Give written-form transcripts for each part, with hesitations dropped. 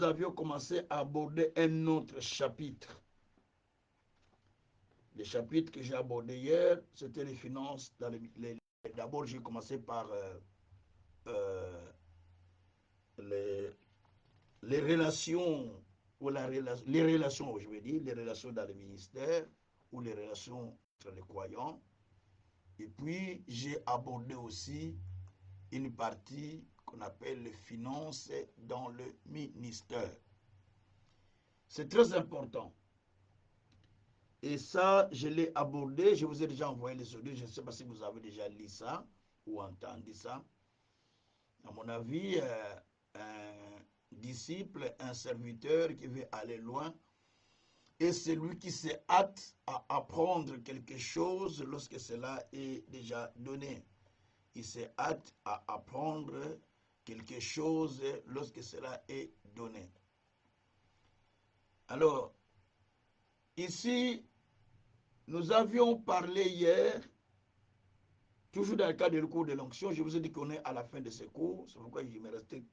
avions commencé à aborder un autre chapitre. Le chapitre que j'ai abordé hier, c'était les finances. D'abord, j'ai commencé par euh, les, les relations, les relations, je veux dire, les relations dans le ministère ou les relations entre les croyants. Et puis, j'ai abordé aussi une partie qu'on appelle les finances dans le ministère. C'est très important. Et ça, je l'ai abordé. Je vous ai déjà envoyé les audios. Je ne sais pas si vous avez déjà lu ça ou entendu ça. À mon avis, un disciple, un serviteur qui veut aller loin, et celui qui se hâte à apprendre quelque chose lorsque cela est déjà donné. Il se hâte à apprendre quelque chose lorsque cela est donné. Alors, ici, nous avions parlé hier, toujours dans le cadre du cours de l'onction, je vous ai dit qu'on est à la fin de ce cours, c'est pourquoi il me restait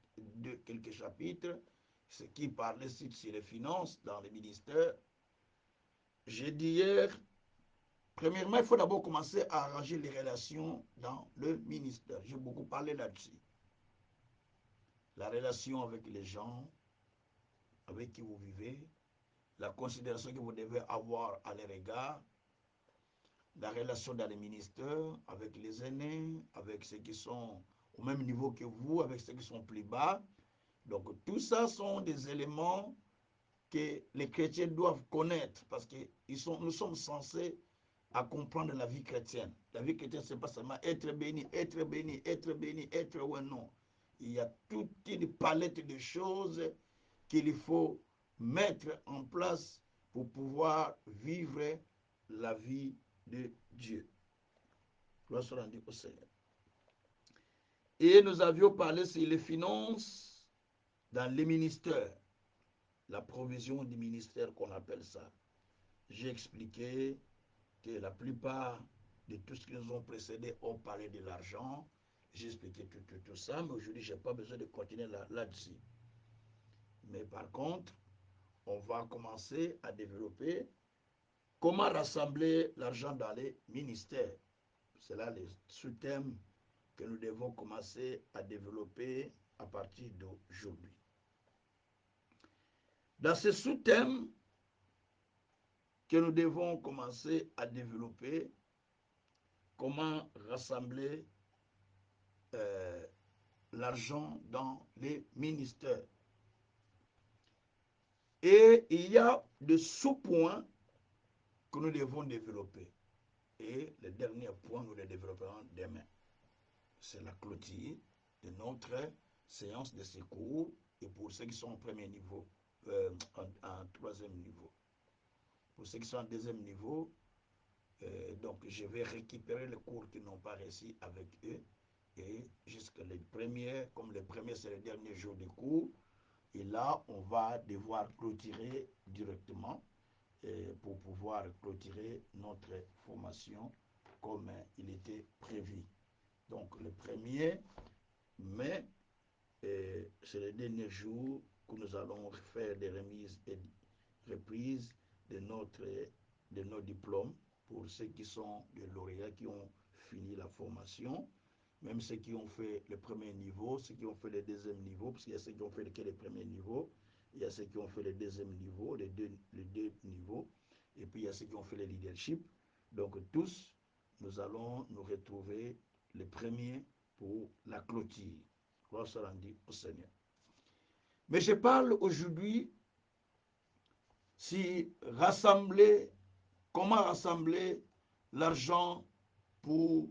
quelques chapitres, ce qui parlait sur les finances dans le ministère. J'ai dit hier, premièrement, il faut d'abord commencer à arranger les relations dans le ministère. J'ai beaucoup parlé là-dessus. La relation avec les gens avec qui vous vivez, la considération que vous devez avoir à leur égard, la relation dans les ministères avec les aînés, avec ceux qui sont au même niveau que vous, avec ceux qui sont plus bas. Donc tout ça sont des éléments que les chrétiens doivent connaître parce que nous sommes censés à comprendre la vie chrétienne. La vie chrétienne, ce n'est pas seulement être béni, être béni, être béni, être ou non. Il y a toute une palette de choses qu'il faut mettre en place pour pouvoir vivre la vie de Dieu. Gloire soit rendue au Seigneur. Et nous avions parlé sur les finances dans les ministères, la provision du ministère qu'on appelle ça. J'ai expliqué que la plupart de tout ce qui nous ont précédés ont parlé de l'argent. J'ai expliqué tout ça, mais aujourd'hui, je n'ai pas besoin de continuer là-dessus. Mais par contre, on va commencer à développer comment rassembler l'argent dans les ministères. C'est là les sous-thèmes que nous devons commencer à développer à partir d'aujourd'hui. Dans ces sous-thèmes que nous devons commencer à développer, comment rassembler l'argent dans les ministères. Et il y a des sous-points que nous devons développer. Et le dernier point, nous le développerons demain. C'est la clôture de notre séance de secours et pour ceux qui sont au premier niveau, en troisième niveau. Pour ceux qui sont en deuxième niveau, donc je vais récupérer les cours qui n'ont pas réussi avec eux et jusqu'à les premiers, comme les premiers c'est le dernier jour de cours, et là on va devoir clôturer directement pour pouvoir clôturer notre formation comme il était prévu. Donc le 1er mai, c'est le dernier jour que nous allons faire des remises et reprises de nos diplômes pour ceux qui sont des lauréats qui ont fini la formation, même ceux qui ont fait le premier niveau, ceux qui ont fait le deuxième niveau, parce qu'il y a ceux qui ont fait que le premier niveau, il y a ceux qui ont fait le deuxième niveau, les deux niveaux, et puis il y a ceux qui ont fait le leadership. Donc tous, nous allons nous retrouver le premier pour la clôture. Gloire soit rendue au Seigneur. Mais je parle aujourd'hui si rassembler, comment rassembler l'argent pour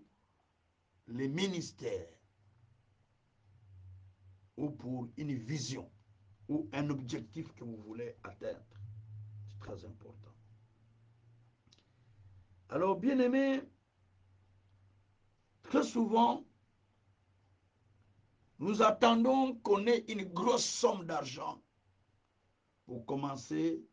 les ministères ou pour une vision ou un objectif que vous voulez atteindre. C'est très important. Alors, bien aimé, très souvent, nous attendons qu'on ait une grosse somme d'argent pour commencer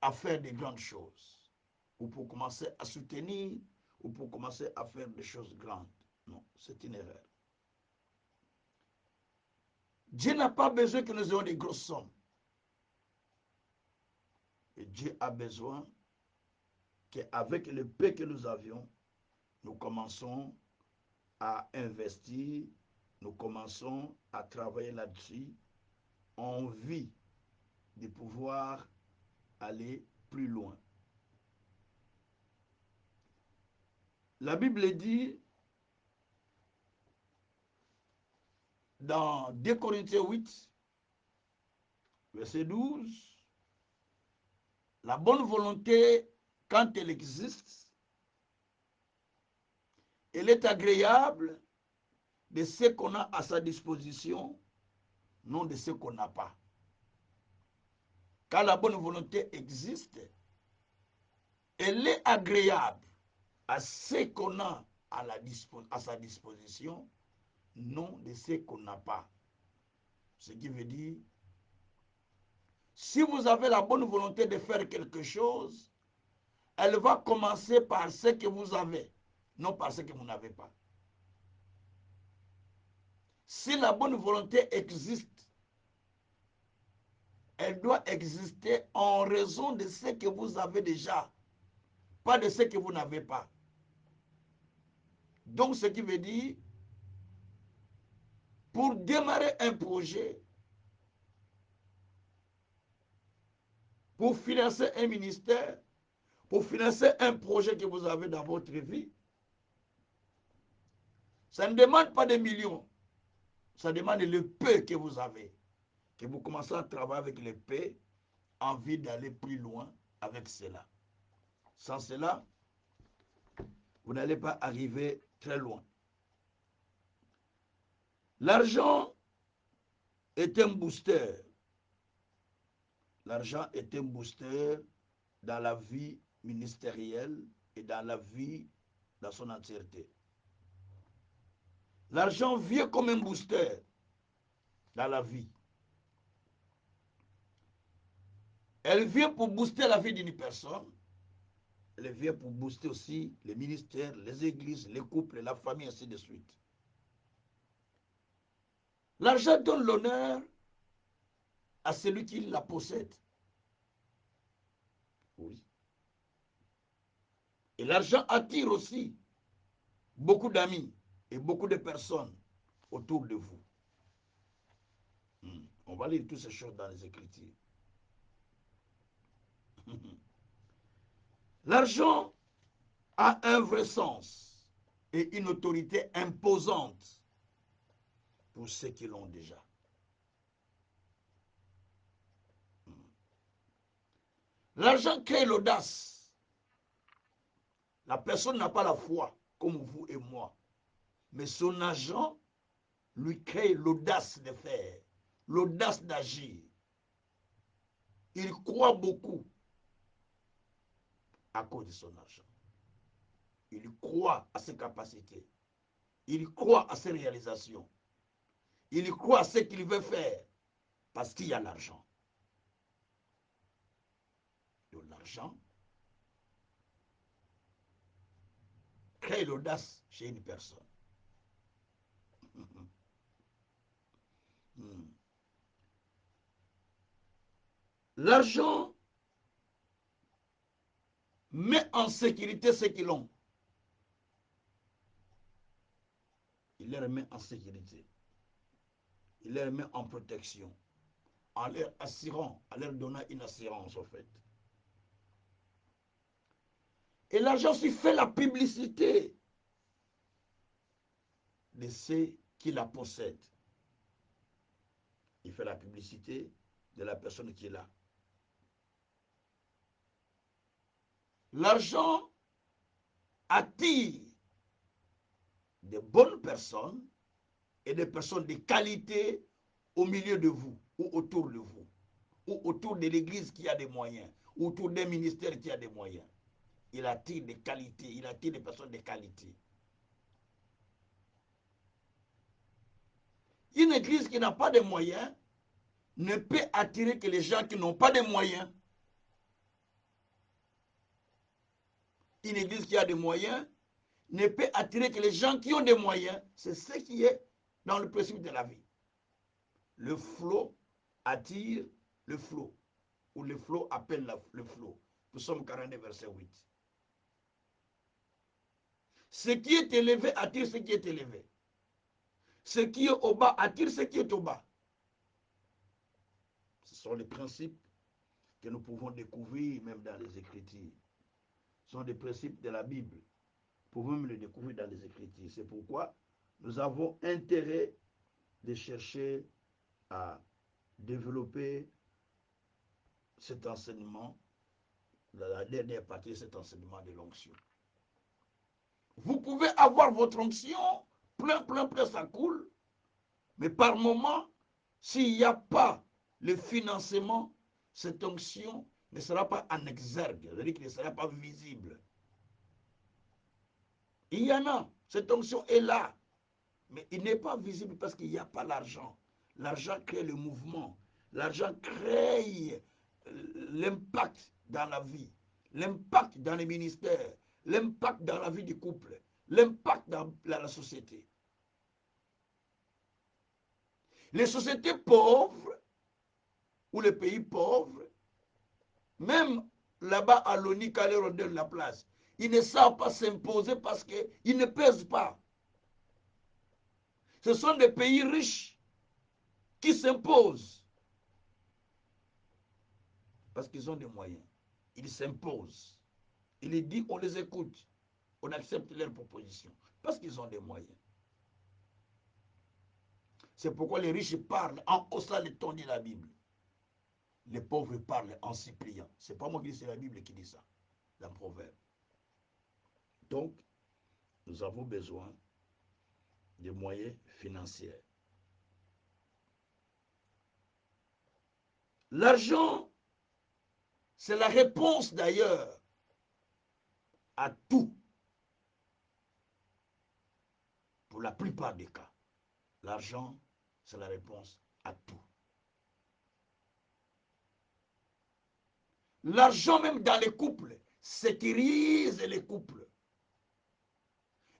à faire de grandes choses, ou pour commencer à soutenir, ou pour commencer à faire des choses grandes. Non, c'est une erreur. Dieu n'a pas besoin que nous ayons des grosses sommes. Et Dieu a besoin qu'avec le peu que nous avions, nous commençons à investir, nous commençons à travailler là-dessus, en vue de pouvoir aller plus loin. La Bible dit dans 2 Corinthiens 8, verset 12, la bonne volonté, quand elle existe, elle est agréable de ce qu'on a à sa disposition, non de ce qu'on n'a pas. Quand la bonne volonté existe, elle est agréable à ce qu'on a à sa disposition, non de ce qu'on n'a pas. Ce qui veut dire, si vous avez la bonne volonté de faire quelque chose, elle va commencer par ce que vous avez, non par ce que vous n'avez pas. Si la bonne volonté existe, elle doit exister en raison de ce que vous avez déjà, pas de ce que vous n'avez pas. Donc, ce qui veut dire, pour démarrer un projet, pour financer un ministère, pour financer un projet que vous avez dans votre vie, ça ne demande pas des millions, ça demande le peu que vous avez, que vous commencez à travailler avec le peu, envie d'aller plus loin avec cela. Sans cela, vous n'allez pas arriver très loin. L'argent est un booster. L'argent est un booster dans la vie ministérielle et dans la vie dans son entièreté. L'argent vient comme un booster dans la vie. Elle vient pour booster la vie d'une personne. Elle vient pour booster aussi les ministères, les églises, les couples, la famille, ainsi de suite. L'argent donne l'honneur à celui qui la possède. Oui. Et l'argent attire aussi beaucoup d'amis et beaucoup de personnes autour de vous. On va lire toutes ces choses dans les Écritures. L'argent a un vrai sens et une autorité imposante pour ceux qui l'ont déjà. L'argent crée l'audace. La personne n'a pas la foi, comme vous et moi. Mais son argent lui crée l'audace de faire, l'audace d'agir. Il croit beaucoup à cause de son argent. Il croit à ses capacités. Il croit à ses réalisations. Il croit à ce qu'il veut faire parce qu'il y a l'argent. Donc l'argent crée l'audace chez une personne. L'argent met en sécurité ceux qui l'ont. Il les remet en sécurité. Il les remet en protection. En leur assurant, en leur donnant une assurance, en fait. Et l'argent aussi fait la publicité de ceux qui la possèdent. Il fait la publicité de la personne qui est là. L'argent attire de bonnes personnes et des personnes de qualité au milieu de vous ou autour de vous, ou autour de l'église qui a des moyens, ou autour d'un ministère qui a des moyens. Il attire des qualités, il attire des personnes de qualité. Une église qui n'a pas de moyens ne peut attirer que les gens qui n'ont pas de moyens. Une église qui a des moyens ne peut attirer que les gens qui ont des moyens. C'est ce qui est dans le principe de la vie. Le flot attire le flot, ou le flot appelle le flot. Psaume 42, verset 8. Ce qui est élevé attire ce qui est élevé. Ce qui est au bas attire ce qui est au bas. Ce sont les principes que nous pouvons découvrir même dans les Écritures. Ce sont des principes de la Bible. Nous pouvons les découvrir dans les Écritures. C'est pourquoi nous avons intérêt de chercher à développer cet enseignement, la dernière partie de cet enseignement de l'onction. Vous pouvez avoir votre onction, plein, ça coule, mais par moment, s'il n'y a pas le financement, cette onction ne sera pas en exergue, c'est-à-dire qu'elle ne sera pas visible. Il y en a, cette onction est là, mais il n'est pas visible parce qu'il n'y a pas l'argent. L'argent crée le mouvement, l'argent crée l'impact dans la vie, l'impact dans les ministères, l'impact dans la vie du couple, l'impact dans la société. Les sociétés pauvres ou les pays pauvres, même là-bas à l'ONU, quand les leur donne la place, ils ne savent pas s'imposer parce qu'ils ne pèsent pas. Ce sont des pays riches qui s'imposent parce qu'ils ont des moyens. Ils s'imposent. Il dit, on les écoute, on accepte leurs propositions parce qu'ils ont des moyens. C'est pourquoi les riches parlent en haussant le ton de la Bible. Les pauvres parlent en suppliant. Ce n'est pas moi qui dis, c'est la Bible qui dit ça, dans le Proverbe. Donc, nous avons besoin de moyens financiers. L'argent, c'est la réponse d'ailleurs à tout. Pour la plupart des cas, l'argent, c'est la réponse à tout. L'argent, même dans les couples, sécurise les couples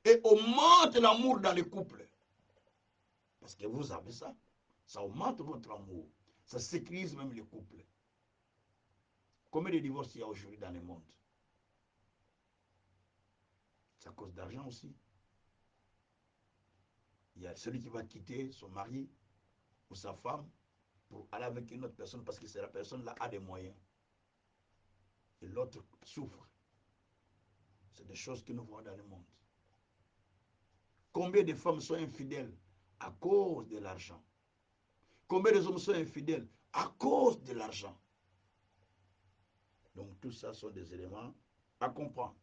et augmente l'amour dans les couples. Parce que vous avez ça, ça augmente votre amour, ça sécurise même les couples. Combien de divorces il y a aujourd'hui dans le monde? C'est à cause d'argent aussi. Il y a celui qui va quitter son mari ou sa femme pour aller avec une autre personne parce que la personne-là a des moyens. Et l'autre souffre. C'est des choses que nous voyons dans le monde. Combien de femmes sont infidèles à cause de l'argent? Combien d'hommes sont infidèles à cause de l'argent? Donc tout ça sont des éléments à comprendre.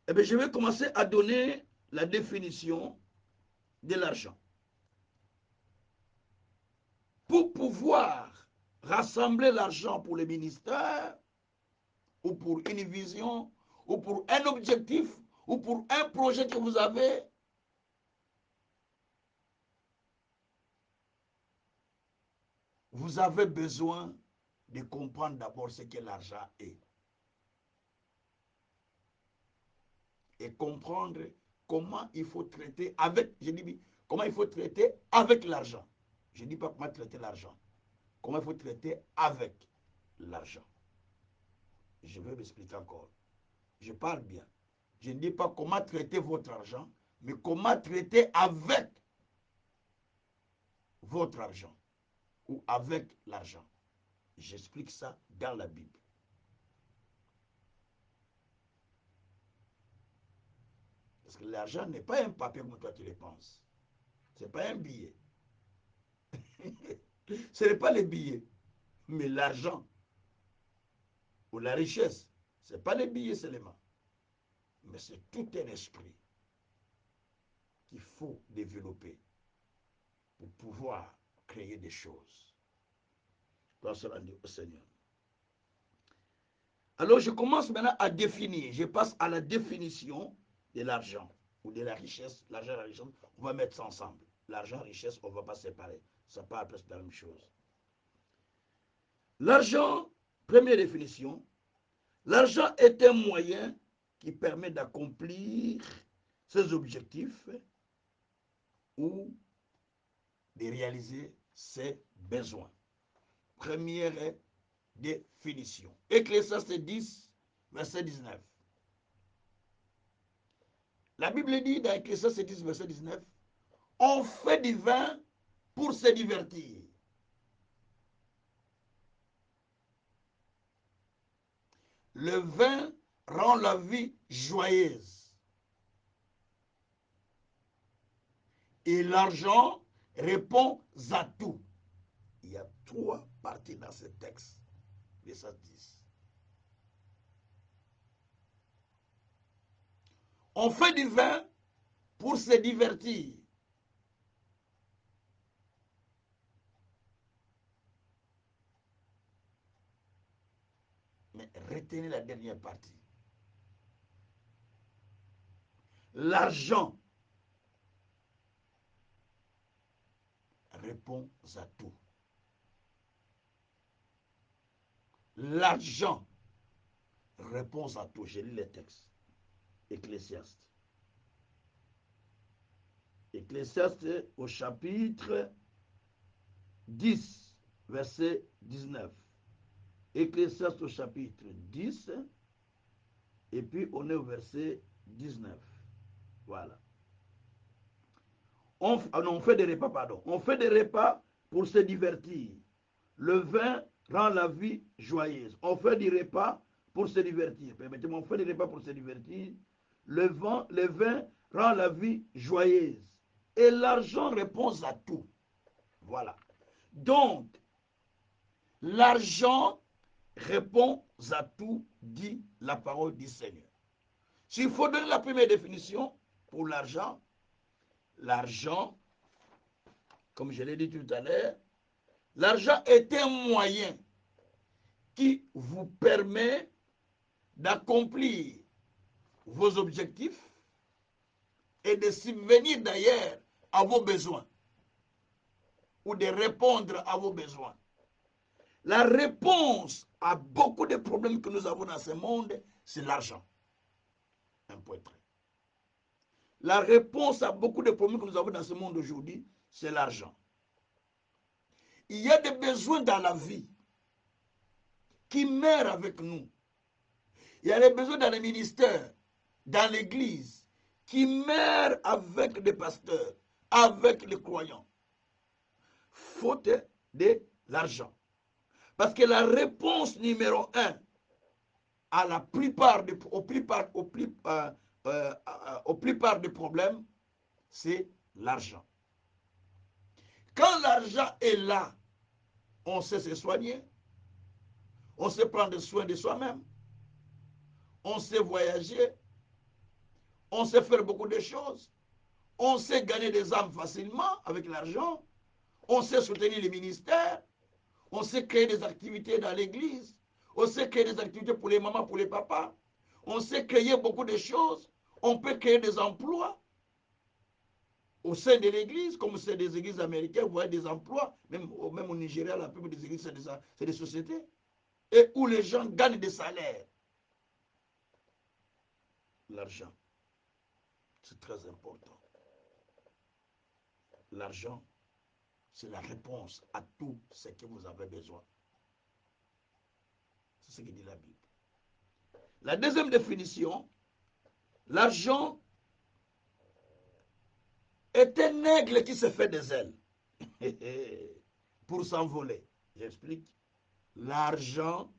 Eh bien, je vais commencer à donner la définition de l'argent. Pour pouvoir rassembler l'argent pour les ministères, ou pour une vision, ou pour un objectif, ou pour un projet que vous avez, vous avez besoin de comprendre d'abord ce que l'argent est. Et comprendre comment il faut traiter avec, je dis, comment il faut traiter avec l'argent. Je ne dis pas comment traiter l'argent. Comment il faut traiter avec l'argent. Je vais m'expliquer encore. Je parle bien. Je ne dis pas comment traiter votre argent, mais comment traiter avec votre argent ou avec l'argent. J'explique ça dans la Bible. Parce que l'argent n'est pas un papier comme toi tu le penses. Ce n'est pas un billet. Ce n'est pas les billets, mais l'argent ou la richesse. Ce n'est pas les billets seulement, mais c'est tout un esprit qu'il faut développer pour pouvoir créer des choses. Gloire au Seigneur. Alors je commence maintenant à définir. Je passe à la définition de l'argent ou de la richesse. L'argent et la richesse, on va mettre ça ensemble. L'argent et la richesse, on ne va pas séparer. Ça parle presque de la même chose. L'argent, première définition, l'argent est un moyen qui permet d'accomplir ses objectifs ou de réaliser ses besoins. Première définition. Ecclésiaste 10, verset 19. La Bible dit dans Ecclésiaste 10, verset 19, on fait du vin pour se divertir. Le vin rend la vie joyeuse. Et l'argent répond à tout. Il y a trois parties dans ce texte. Verset 10. On fait du vin pour se divertir. Mais retenez la dernière partie. L'argent répond à tout. L'argent répond à tout. J'ai lu les textes. Ecclésiaste. Ecclésiaste au chapitre 10, verset 19. Ecclésiaste au chapitre 10, et puis on est au verset 19. Voilà. On fait des repas, pardon. On fait des repas pour se divertir. Le vin rend la vie joyeuse. On fait des repas pour se divertir. Permettez-moi, on fait des repas pour se divertir. Le vin rend la vie joyeuse. Et l'argent répond à tout. Voilà. Donc, l'argent répond à tout, dit la parole du Seigneur. S'il faut donner la première définition pour l'argent, l'argent, comme je l'ai dit tout à l'heure, l'argent est un moyen qui vous permet d'accomplir vos objectifs et de subvenir d'ailleurs à vos besoins ou de répondre à vos besoins. La réponse à beaucoup de problèmes que nous avons dans ce monde, c'est l'argent. Un point très. La réponse à beaucoup de problèmes que nous avons dans ce monde aujourd'hui, c'est l'argent. Il y a des besoins dans la vie qui meurent avec nous. Il y a des besoins dans les ministères, dans l'église, qui meurent avec les pasteurs, avec les croyants. Faute de l'argent. Parce que la réponse numéro un à la plupart des, aux plupart des problèmes, c'est l'argent. Quand l'argent est là, on sait se soigner, on sait prendre soin de soi-même, on sait voyager, on sait faire beaucoup de choses, on sait gagner des âmes facilement avec l'argent, on sait soutenir les ministères, on sait créer des activités dans l'église, on sait créer des activités pour les mamans, pour les papas, on sait créer beaucoup de choses, on peut créer des emplois au sein de l'église, comme c'est des églises américaines, vous voyez des emplois, même au Nigeria, la plupart des églises, c'est des sociétés, et où les gens gagnent des salaires. L'argent, c'est très important. L'argent, c'est la réponse à tout ce que vous avez besoin. C'est ce que dit la Bible. La deuxième définition, l'argent est un aigle qui se fait des ailes pour s'envoler. J'explique. L'argent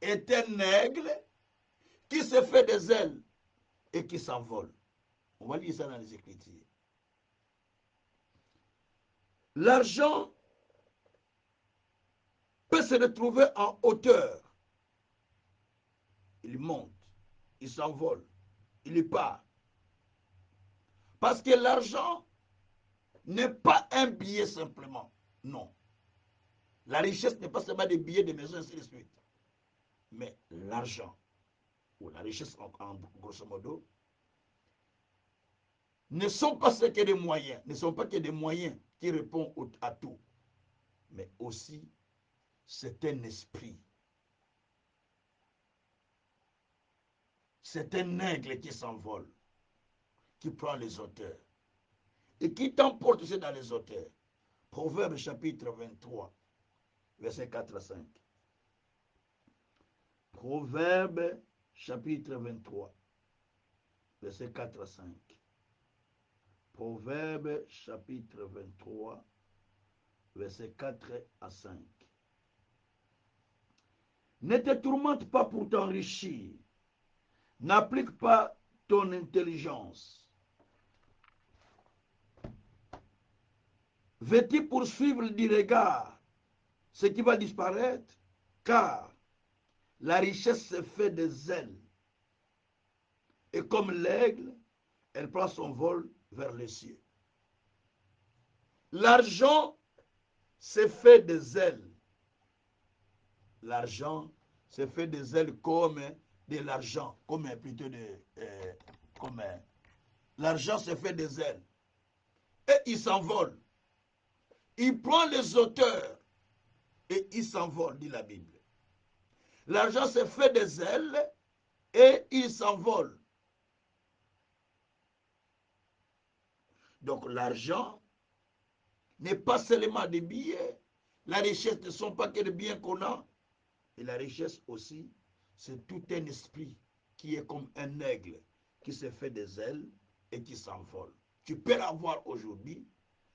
est un aigle qui se fait des ailes et qui s'envole. On va lire ça dans les Écritures. L'argent peut se retrouver en hauteur. Il monte, il s'envole, il part. Parce que l'argent n'est pas un billet simplement. Non. La richesse n'est pas seulement des billets, des maisons, ainsi de suite. Mais l'argent, ou la richesse en grosso modo, ne sont pas ce que des moyens, ne sont pas que des moyens qui répondent à tout. Mais aussi, c'est un esprit. C'est un aigle qui s'envole, qui prend les hauteurs. et qui t'emporte aussi dans les auteurs. Proverbe chapitre 23, verset 4 à 5. Proverbe chapitre 23, verset 4 à 5. Proverbe chapitre 23, verset 4 à 5. Ne te tourmente pas pour t'enrichir. N'applique pas ton intelligence. Veux-tu poursuivre du regard ce qui va disparaître? Car la richesse se fait des ailes. Et comme l'aigle, elle prend son vol vers les cieux. L'argent se fait des ailes. L'argent se fait des ailes comme de l'argent, comme plutôt comme l'argent se fait des ailes. Et il s'envole. Il prend les auteurs et il s'envole, dit la Bible. L'argent se fait des ailes et il s'envole. Donc l'argent n'est pas seulement des billets. La richesse ne sont pas que des biens qu'on a. Et la richesse aussi, c'est tout un esprit qui est comme un aigle qui se fait des ailes et qui s'envole. Tu peux l'avoir aujourd'hui.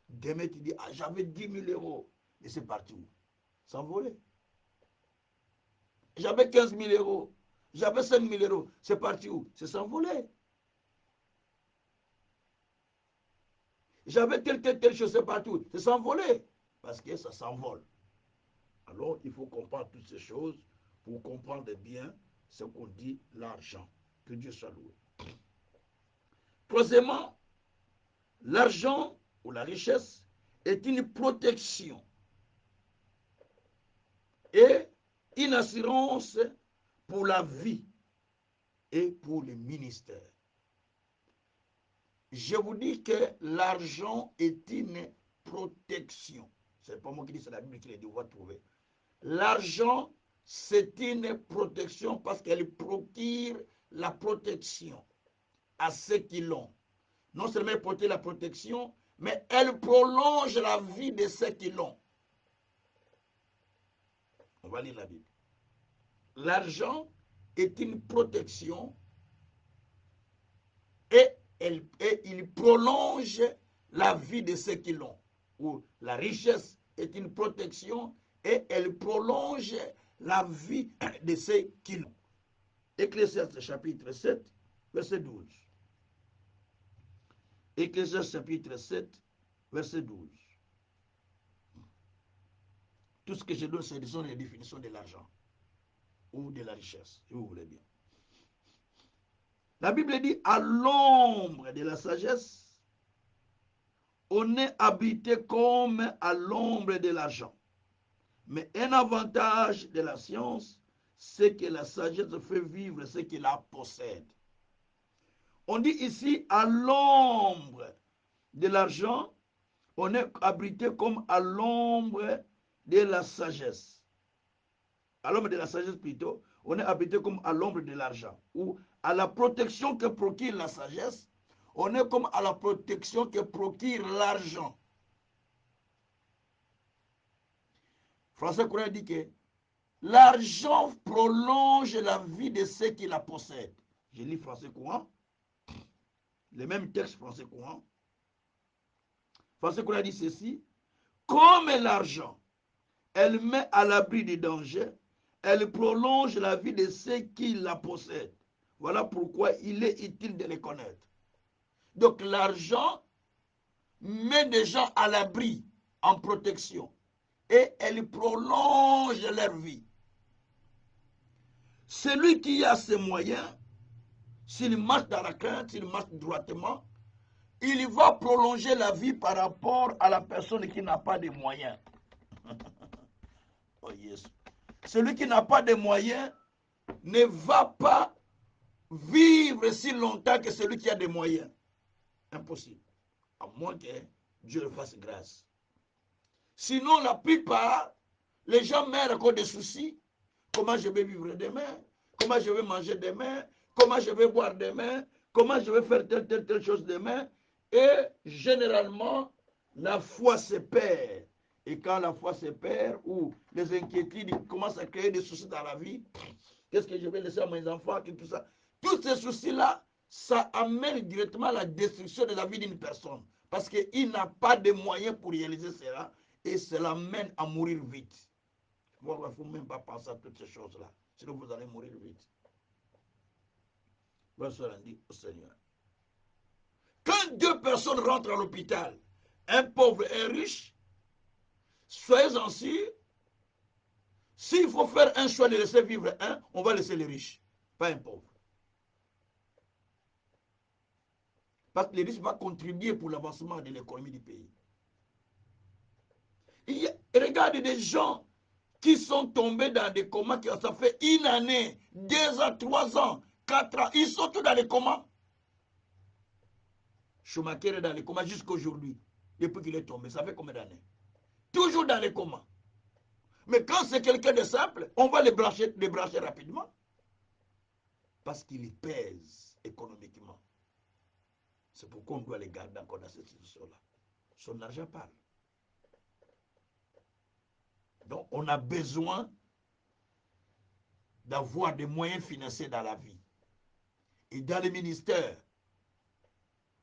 Demain, tu dis, ah, j'avais 10 000 euros. Et c'est parti où? S'envoler. J'avais 15 000 euros. J'avais 5 000 euros. C'est parti où? C'est s'envoler. J'avais telle chose, c'est parti où? C'est s'envoler. Parce que ça s'envole. Alors, il faut comprendre toutes ces choses pour comprendre bien ce qu'on dit l'argent. Que Dieu soit loué. Troisièmement, l'argent ou la richesse est une protection et une assurance pour la vie et pour le ministère. Je vous dis que l'argent est une protection. Ce n'est pas moi qui dis, c'est la Bible qui le dit, on va trouver. L'argent, c'est une protection parce qu'elle procure la protection à ceux qui l'ont. Non seulement elle procure la protection, mais elle prolonge la vie de ceux qui l'ont. On va lire la Bible. L'argent est une protection et il prolonge la vie de ceux qui l'ont. Ou la richesse est une protection et elle prolonge la vie de ceux qui l'ont. Ecclésiaste chapitre 7, verset 12. Ecclésiaste chapitre 7, verset 12. Tout ce que je donne, ce sont les définitions de l'argent ou de la richesse, si vous voulez bien. La Bible dit, à l'ombre de la sagesse, on est habité comme à l'ombre de l'argent. Mais un avantage de la science, c'est que la sagesse fait vivre ce qui la possède. On dit ici, à l'ombre de l'argent, on est habité comme à l'ombre de la sagesse. À l'ombre de la sagesse plutôt, on est habité comme à l'ombre de l'argent. Ou à la protection que procure la sagesse, on est comme à la protection que procure l'argent. Français courant dit que l'argent prolonge la vie de ceux qui la possèdent. Je lis français courant. Le même texte français courant. Français courant dit ceci. Comme l'argent, elle met à l'abri des dangers, elle prolonge la vie de ceux qui la possèdent. Voilà pourquoi il est utile de les connaître. Donc l'argent met des gens à l'abri, en protection, et elle prolonge leur vie. Celui qui a ses moyens, s'il marche dans la crainte, s'il marche droitement, il va prolonger la vie par rapport à la personne qui n'a pas de moyens. Oh yes. Celui qui n'a pas de moyens ne va pas vivre si longtemps que celui qui a des moyens. Impossible. À moins que Dieu le fasse grâce. Sinon, la plupart, les gens meurent à cause des soucis. Comment je vais vivre demain? Comment je vais manger demain? Comment je vais boire demain? Comment je vais faire telle chose demain? Et généralement, la foi se perd. Et quand la foi se perd, ou les inquiétudes commencent à créer des soucis dans la vie, qu'est-ce que je vais laisser à mes enfants, et tout ça. Tous ces soucis-là, ça amène directement à la destruction de la vie d'une personne. Parce qu'il n'a pas de moyens pour réaliser cela, et cela mène à mourir vite. Il ne faut même pas penser à toutes ces choses-là, sinon vous allez mourir vite. Bonsoir, dit au Seigneur. Quand deux personnes rentrent à l'hôpital, un pauvre et un riche, soyez-en sûrs, s'il faut faire un choix de laisser vivre un, on va laisser les riches, pas un pauvre. Parce que les riches vont contribuer pour l'avancement de l'économie du pays. Regarde des gens qui sont tombés dans des comas, ça fait une année, 2 ans, 3 ans, 4 ans, ils sont tous dans les comas. Schumacher est dans les comas jusqu'à aujourd'hui, depuis qu'il est tombé. Ça fait combien d'années? Toujours dans les comas. Mais quand c'est quelqu'un de simple, on va les brancher rapidement. Parce qu'il pèse économiquement. C'est pourquoi on doit les garder encore dans cette situation-là. Son argent parle. Donc, on a besoin d'avoir des moyens financiers dans la vie. Et dans les ministères,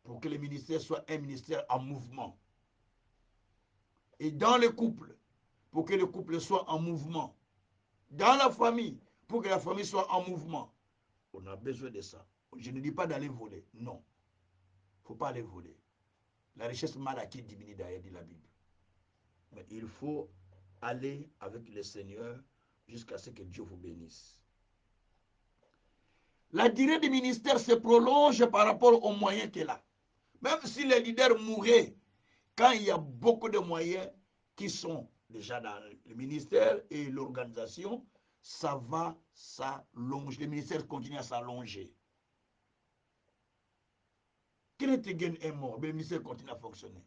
pour que le ministère soit un ministère en mouvement. Et dans le couple, pour que le couple soit en mouvement. Dans la famille, pour que la famille soit en mouvement. On a besoin de ça. Je ne dis pas d'aller voler. Non. Il ne faut pas aller voler. La richesse mal acquise diminue d'ailleurs, dit la Bible. Mais il faut aller avec le Seigneur jusqu'à ce que Dieu vous bénisse. La durée du ministère se prolonge par rapport aux moyens qu'elle a. Même si les leaders mouraient, quand il y a beaucoup de moyens qui sont déjà dans le ministère et l'organisation, ça va s'allonger. Le ministère continue à s'allonger. Kenneth Hagin est mort, mais le ministère continue à fonctionner.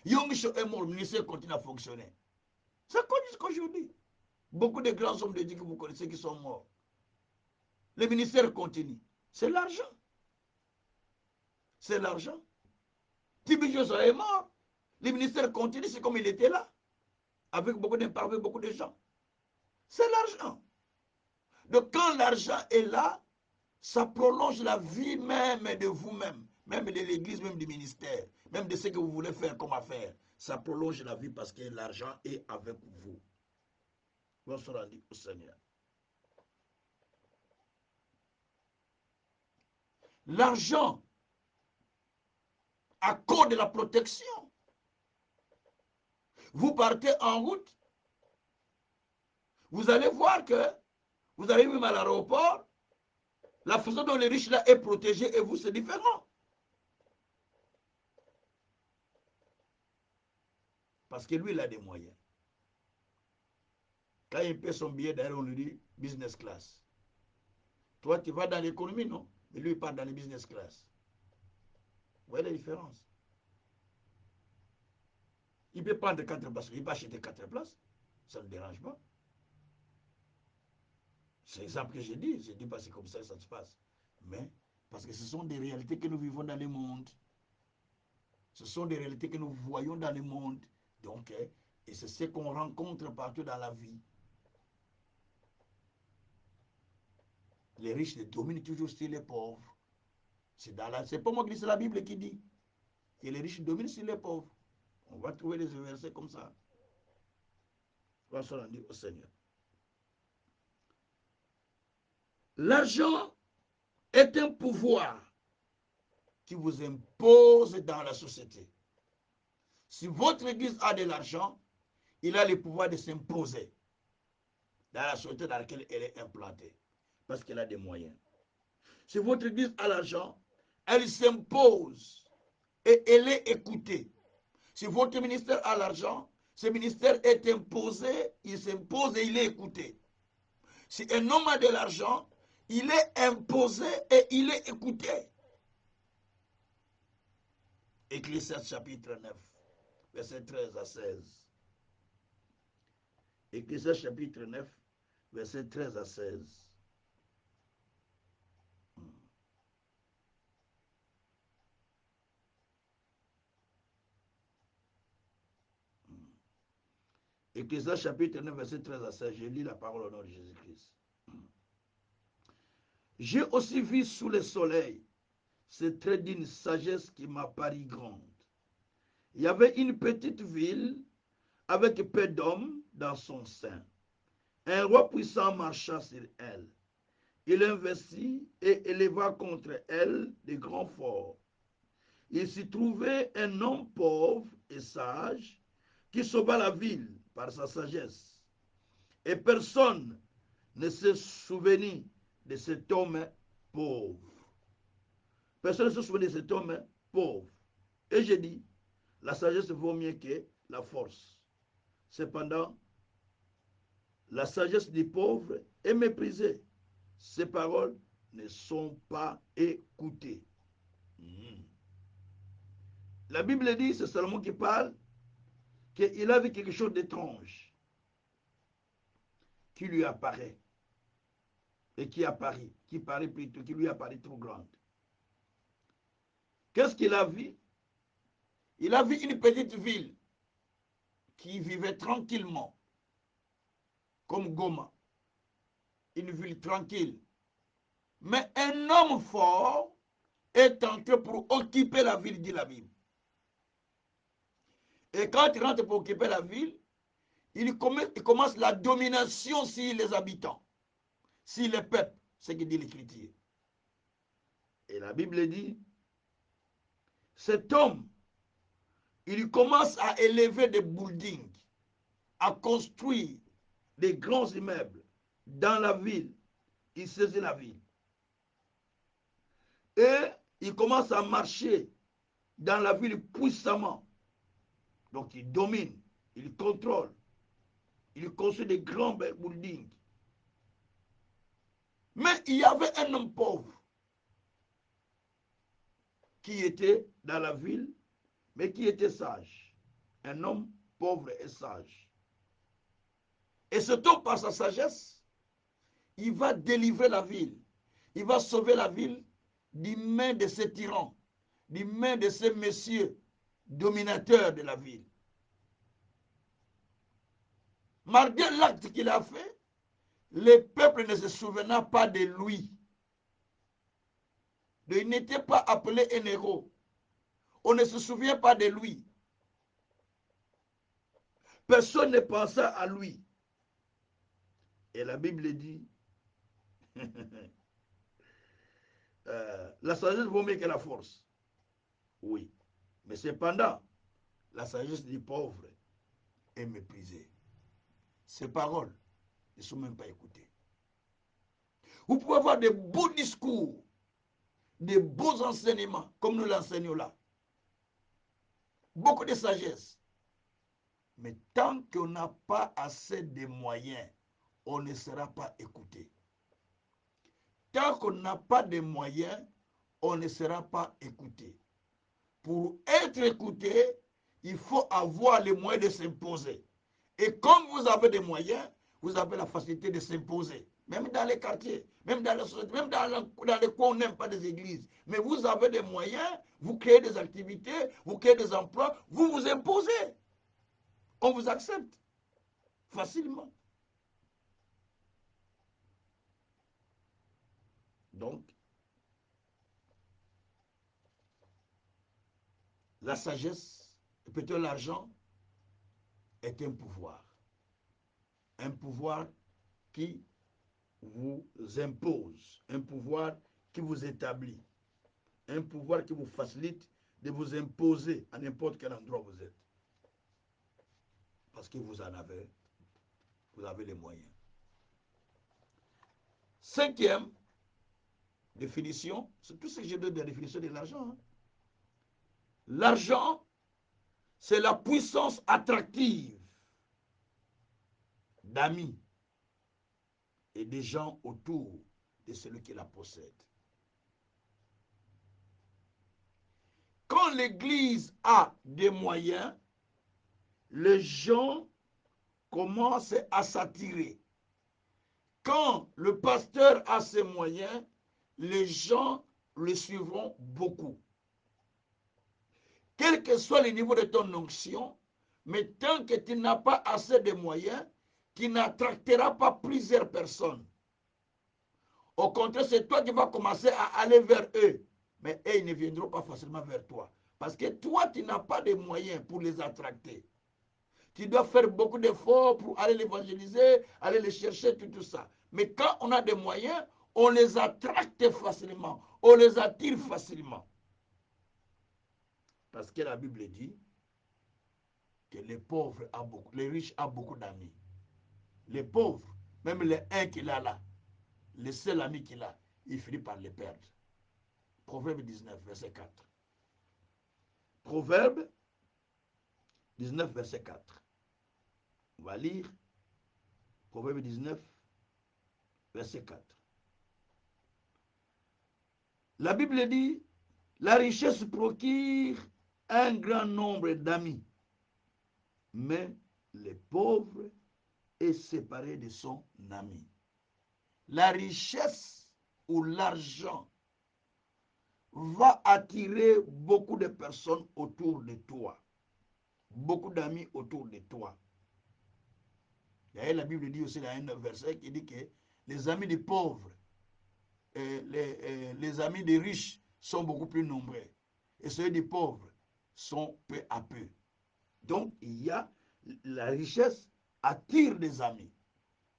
Yonggi est mort, le ministère continue à fonctionner. Ça continue jusqu'à aujourd'hui. Beaucoup de grands hommes de Dieu que vous connaissez qui sont morts. Le ministère continue. C'est l'argent. C'est l'argent. Tibi Joshua est mort. Le ministère continue, c'est comme il était là. Avec beaucoup d'impact, avec beaucoup de gens. C'est l'argent. Donc quand l'argent est là, ça prolonge la vie même de vous-même, même de l'église, même du ministère, même de ce que vous voulez faire comme affaire. Ça prolonge la vie parce que l'argent est avec vous. Bonsoir au Seigneur. L'argent accorde la protection. Vous partez en route, vous allez voir que vous arrivez même à l'aéroport, la façon dont les riches là est protégé et vous, c'est différent. Parce que lui, il a des moyens. Quand il paie son billet d'ailleurs, on lui dit business class. Toi, tu vas dans l'économie, non? Mais lui, il part dans les business class. Vous voyez la différence? Il peut prendre 4 places, il peut acheter 4 places. Ça ne me dérange pas. C'est l'exemple que j'ai dit pas c'est comme ça que ça se passe. Mais, parce que ce sont des réalités que nous vivons dans le monde. Ce sont des réalités que nous voyons dans le monde. Donc, et c'est ce qu'on rencontre partout dans la vie. Les riches dominent toujours sur les pauvres. C'est pas moi qui dis, c'est la Bible qui dit que les riches dominent sur les pauvres. On va trouver des versets comme ça. On va se rendre au Seigneur. L'argent est un pouvoir qui vous impose dans la société. Si votre église a de l'argent, il a le pouvoir de s'imposer dans la société dans laquelle elle est implantée, parce qu'elle a des moyens. Si votre église a l'argent, elle s'impose et elle est écoutée. Si votre ministère a l'argent, ce ministère est imposé, il s'impose et il est écouté. Si un homme a de l'argent, il est imposé et il est écouté. Ecclésiaste chapitre 9, verset 13 à 16. Ecclésiaste chapitre 9, verset 13 à 16. Ecclésiaste chapitre 9, verset 13 à 16. Je lis la parole au nom de Jésus-Christ. J'ai aussi vu sous le soleil ce trait d'une sagesse qui m'a paru grande. Il y avait une petite ville avec peu d'hommes dans son sein. Un roi puissant marcha sur elle. Il investit et éleva contre elle des grands forts. Il s'y trouvait un homme pauvre et sage qui sauva la ville par sa sagesse. Et personne ne se souvenait de cet homme pauvre. Personne ne se souvenait de cet homme pauvre. Et j'ai dit, la sagesse vaut mieux que la force. Cependant, la sagesse du pauvre est méprisée. Ses paroles ne sont pas écoutées. La Bible dit, c'est Salomon qui parle, qu'il a vu quelque chose d'étrange qui lui apparaît et qui apparaît, qui paraît plutôt, qui lui apparaît trop grande. Qu'est-ce qu'il a vu? Il a vu une petite ville qui vivait tranquillement, comme Goma, une ville tranquille. Mais un homme fort est entré pour occuper la ville, dit la Bible. Et quand il rentre pour occuper la ville, il commence la domination sur les habitants, sur les peuples, ce que dit l'Écriture. Et la Bible dit, cet homme, il commence à élever des buildings, à construire des grands immeubles dans la ville. Il saisit la ville. Et il commence à marcher dans la ville puissamment. Donc il domine, il contrôle, il construit des grands buildings. Mais il y avait un homme pauvre qui était dans la ville, mais qui était sage. Un homme pauvre et sage. Et cet homme, par sa sagesse, il va délivrer la ville. Il va sauver la ville des mains de ces tyrans, des mains de ces messieurs dominateurs de la ville. Malgré l'acte qu'il a fait, le peuple ne se souvenait pas de lui. Il n'était pas appelé un héros. On ne se souvient pas de lui. Personne ne pensait à lui. Et la Bible dit, la sagesse vaut mieux que la force. Oui. Mais cependant, la sagesse du pauvre est méprisée. Ses paroles ne sont même pas écoutées. Vous pouvez avoir de beaux discours, de beaux enseignements, comme nous l'enseignons là. Beaucoup de sagesse. Mais tant qu'on n'a pas assez de moyens, on ne sera pas écouté. Tant qu'on n'a pas de moyens, on ne sera pas écouté. Pour être écouté, il faut avoir les moyens de s'imposer. Et comme vous avez des moyens, vous avez la facilité de s'imposer. Même dans les quartiers, même dans les sociétés, même dans les coins où on n'aime pas des églises. Mais vous avez des moyens, vous créez des activités, vous créez des emplois, vous vous imposez. On vous accepte facilement. Donc, la sagesse, et peut-être l'argent, est un pouvoir. Un pouvoir qui vous impose, un pouvoir qui vous établit, un pouvoir qui vous facilite de vous imposer à n'importe quel endroit où vous êtes. Parce que vous avez les moyens. Cinquième définition, c'est tout ce que j'ai donné de la définition de l'argent. L'argent, c'est la puissance attractive d'amis et des gens autour de celui qui la possède. Quand l'Église a des moyens, les gens commencent à s'attirer. Quand le pasteur a ses moyens, les gens le suivront beaucoup. Quel que soit le niveau de ton onction, Mais tant que tu n'as pas assez de moyens, tu n'attracteras pas plusieurs personnes. Au contraire, c'est toi qui vas commencer à aller vers eux. Mais eux, ils ne viendront pas facilement vers toi. Parce que toi, tu n'as pas de moyens pour les attracter. Tu dois faire beaucoup d'efforts pour aller l'évangéliser, aller les chercher, tout ça. Mais quand on a des moyens, on les attracte facilement. On les attire facilement. Parce que la Bible dit que les pauvres ont beaucoup, les riches ont beaucoup d'amis. Les pauvres, même les un qu'il a là, le seul ami qu'il a, il finit par les perdre. Proverbe 19, verset 4. Proverbe 19, verset 4. On va lire Proverbe 19, verset 4. La Bible dit, la richesse procure un grand nombre d'amis, mais le pauvre est séparé de son ami. La richesse ou l'argent va attirer beaucoup de personnes autour de toi, beaucoup d'amis autour de toi. D'ailleurs, la Bible dit aussi dans un verset qui dit que les amis des pauvres, les amis des riches sont beaucoup plus nombreux et ceux des pauvres sont peu à peu. Donc, il y a la richesse attire des amis,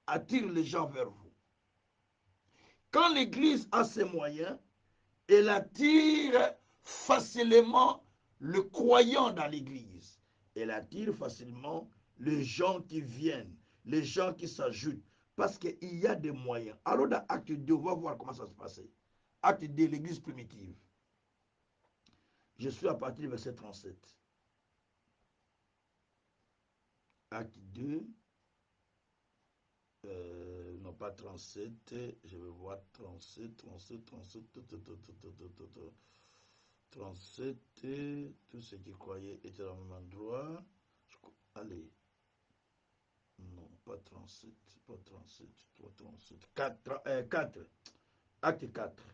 attire les gens vers vous. Quand l'Église a ses moyens, elle attire facilement le croyant dans l'Église. Elle attire facilement les gens qui viennent, les gens qui s'ajoutent, parce qu'il y a des moyens. Alors dans Acte 2, on va voir comment ça se passe. Acte 2, l'Église primitive. Je suis à partir du verset 37. Acte 2, non pas 37, je vais voir 37, 37, tous ceux qui croyaient étaient au même endroit. Allez, non, pas 37, pas 37, pas 37, 4, acte 4.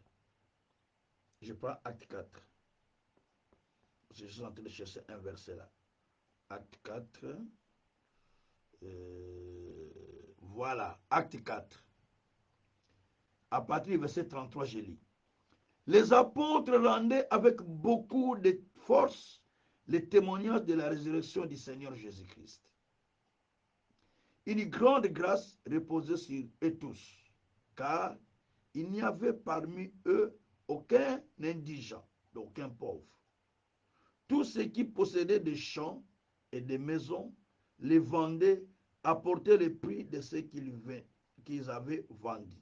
Je prends acte 4. Je suis en train de chercher un verset là. Acte 4. Voilà, acte 4. À partir du verset 33, je lis. Les apôtres rendaient avec beaucoup de force les témoignages de la résurrection du Seigneur Jésus-Christ. Une grande grâce reposait sur eux tous, car il n'y avait parmi eux aucun indigent, aucun pauvre. Tous ceux qui possédaient des champs et des maisons les vendaient, apportaient le prix de ce qu'ils avaient vendu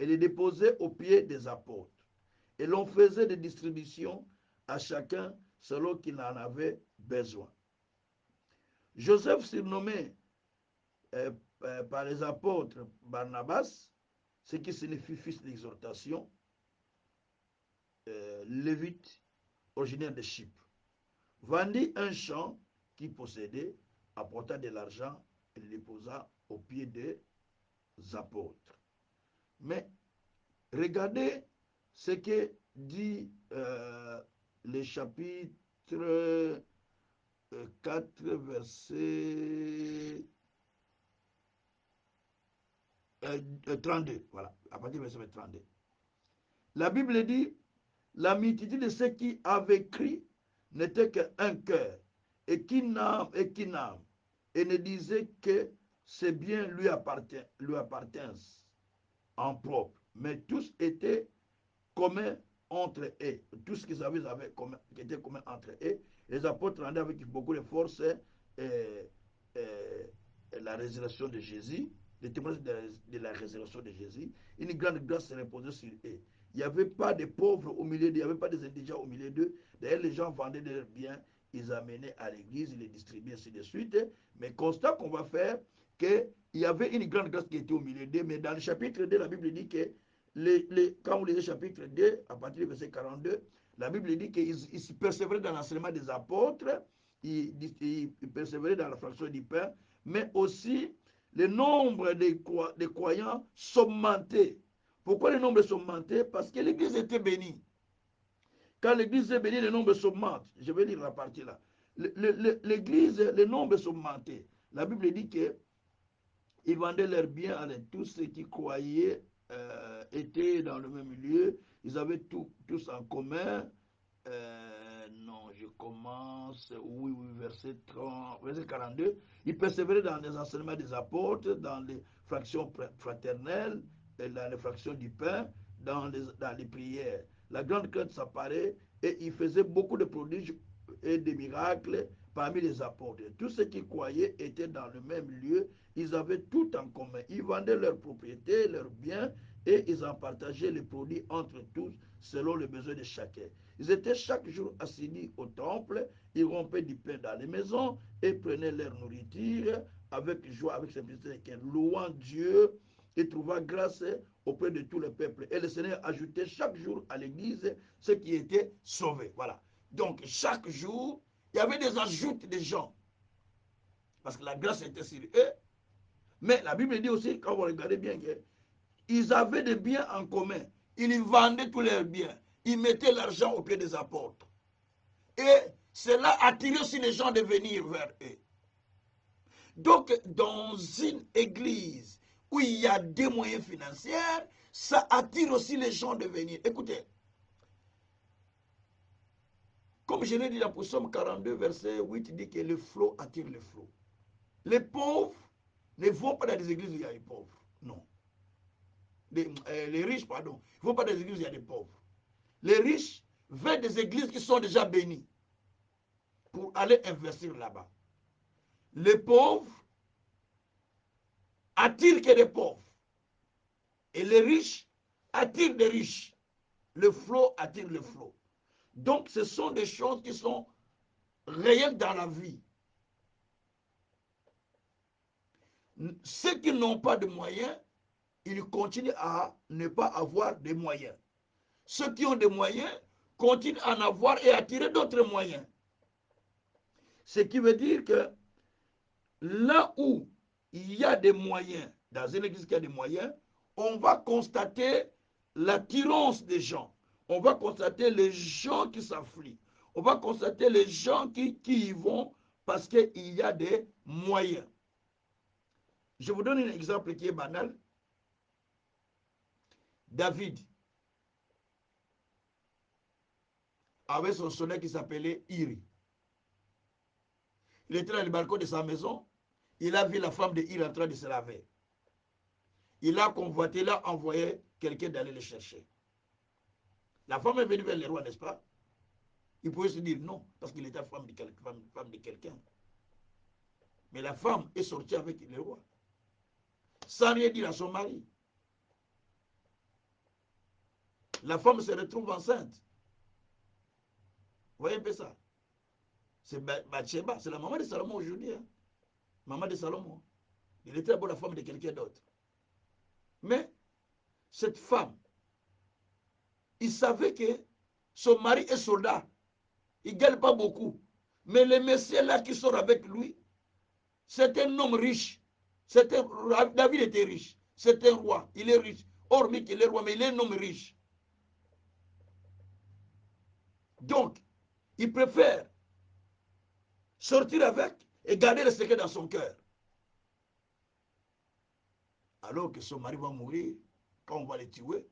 et les déposaient aux pieds des apôtres. Et l'on faisait des distributions à chacun selon qu'il en avait besoin. Joseph, surnommé par les apôtres Barnabas, ce qui signifie fils d'exhortation, lévite, originaire de Chypre, vendit un champ qu'il possédait, apporta de l'argent et le déposa aux pieds des apôtres. Mais regardez ce que dit le chapitre 4, verset 32. Voilà, à partir du verset 32. La Bible dit, la multitude de ceux qui avaient cru n'était qu'un cœur, et qui n'âme, et ne disait que ces biens lui appartiennent en propre. Mais tous étaient communs entre eux. Tout ce qu'ils avaient était commun entre eux. Les apôtres rendaient avec beaucoup de force la résurrection de Jésus, les témoignages de la résurrection de Jésus. Une grande grâce se reposait sur eux. Il n'y avait pas de pauvres au milieu d'eux, il n'y avait pas des indigents au milieu d'eux. D'ailleurs, les gens vendaient leurs biens, ils amenaient à l'église, ils les distribuaient, ainsi de suite. Mais constat qu'on va faire, qu'il y avait une grande grâce qui était au milieu d'eux. Mais dans le chapitre 2, la Bible dit que, quand vous lisez le chapitre 2, à partir du verset 42, la Bible dit qu'ils persévéraient dans l'enseignement des apôtres, ils persévéraient dans la fraction du pain, mais aussi le nombre de croyants s'augmentait. Pourquoi le nombre s'augmentait? Parce que l'église était bénie. Quand l'église est bénie, le nombre s'augmente. Je vais lire la partie là. l'église, les nombres sont augmentés. La Bible dit qu'ils vendaient leurs biens à tous ceux qui croyaient étaient dans le même lieu. Ils avaient tous en commun. Non, je commence. Oui, verset 30, verset 42. Ils persévéraient dans les enseignements des apôtres, dans les fractions fraternelles, dans les fractions du pain, dans les prières. La grande crainte s'apparaît et ils faisaient beaucoup de prodiges et des miracles parmi les apôtres. Tous ceux qui croyaient étaient dans le même lieu. Ils avaient tout en commun. Ils vendaient leurs propriétés, leurs biens, et ils en partageaient les produits entre tous selon les besoins de chacun. Ils étaient chaque jour assis au temple, ils rompaient du pain dans les maisons et prenaient leur nourriture avec joie, avec simplicité, louant Dieu et trouvant grâce auprès de tout le peuple. Et le Seigneur ajoutait chaque jour à l'église ceux qui étaient sauvés. Voilà. Donc chaque jour, il y avait des ajoutes de gens. Parce que la grâce était sur eux. Mais la Bible dit aussi, quand vous regardez bien, ils avaient des biens en commun. Ils vendaient tous leurs biens. Ils mettaient l'argent au pied des apôtres. Et cela attirait aussi les gens de venir vers eux. Donc, dans une église où il y a des moyens financiers, ça attire aussi les gens de venir. Écoutez, comme je l'ai dit dans Psaume 42, verset 8, il dit que le flot attire le flot. Les pauvres ne vont pas dans des églises où il y a des pauvres. Non. Les riches, pardon, ne vont pas dans des églises où il y a des pauvres. Les riches veulent des églises qui sont déjà bénies pour aller investir là-bas. Les pauvres attirent que des pauvres. Et les riches attirent des riches. Le flot attire le flot. Donc, ce sont des choses qui sont réelles dans la vie. Ceux qui n'ont pas de moyens, ils continuent à ne pas avoir de moyens. Ceux qui ont des moyens continuent à en avoir et à attirer d'autres moyens. Ce qui veut dire que là où il y a des moyens, dans une église qui a des moyens, on va constater l'attirance des gens. On va constater les gens qui s'affligent. On va constater les gens qui y vont parce qu'il y a des moyens. Je vous donne un exemple qui est banal. David avait son sonnet qui s'appelait Iri. Il était dans le balcon de sa maison. Il a vu la femme de Iri en train de se laver. Il a convoité, il a envoyé quelqu'un d'aller le chercher. La femme est venue vers le roi, n'est-ce pas? Il pouvait se dire non, parce qu'il était femme de quelqu'un. Mais la femme est sortie avec le roi, sans rien dire à son mari. La femme se retrouve enceinte. Vous voyez un peu ça? C'est Bathsheba, c'est la maman de Salomon aujourd'hui. Hein? Maman de Salomon. Il était d'abord la femme de quelqu'un d'autre. Mais cette femme, il savait que son mari est soldat. Il ne gagne pas beaucoup. Mais le monsieur là qui sort avec lui, c'est un homme riche. David était riche. C'est un roi. Il est riche. Hormis qu'il est roi, mais il est un homme riche. Donc, il préfère sortir avec et garder le secret dans son cœur. Alors que son mari va mourir, quand on va le tuer,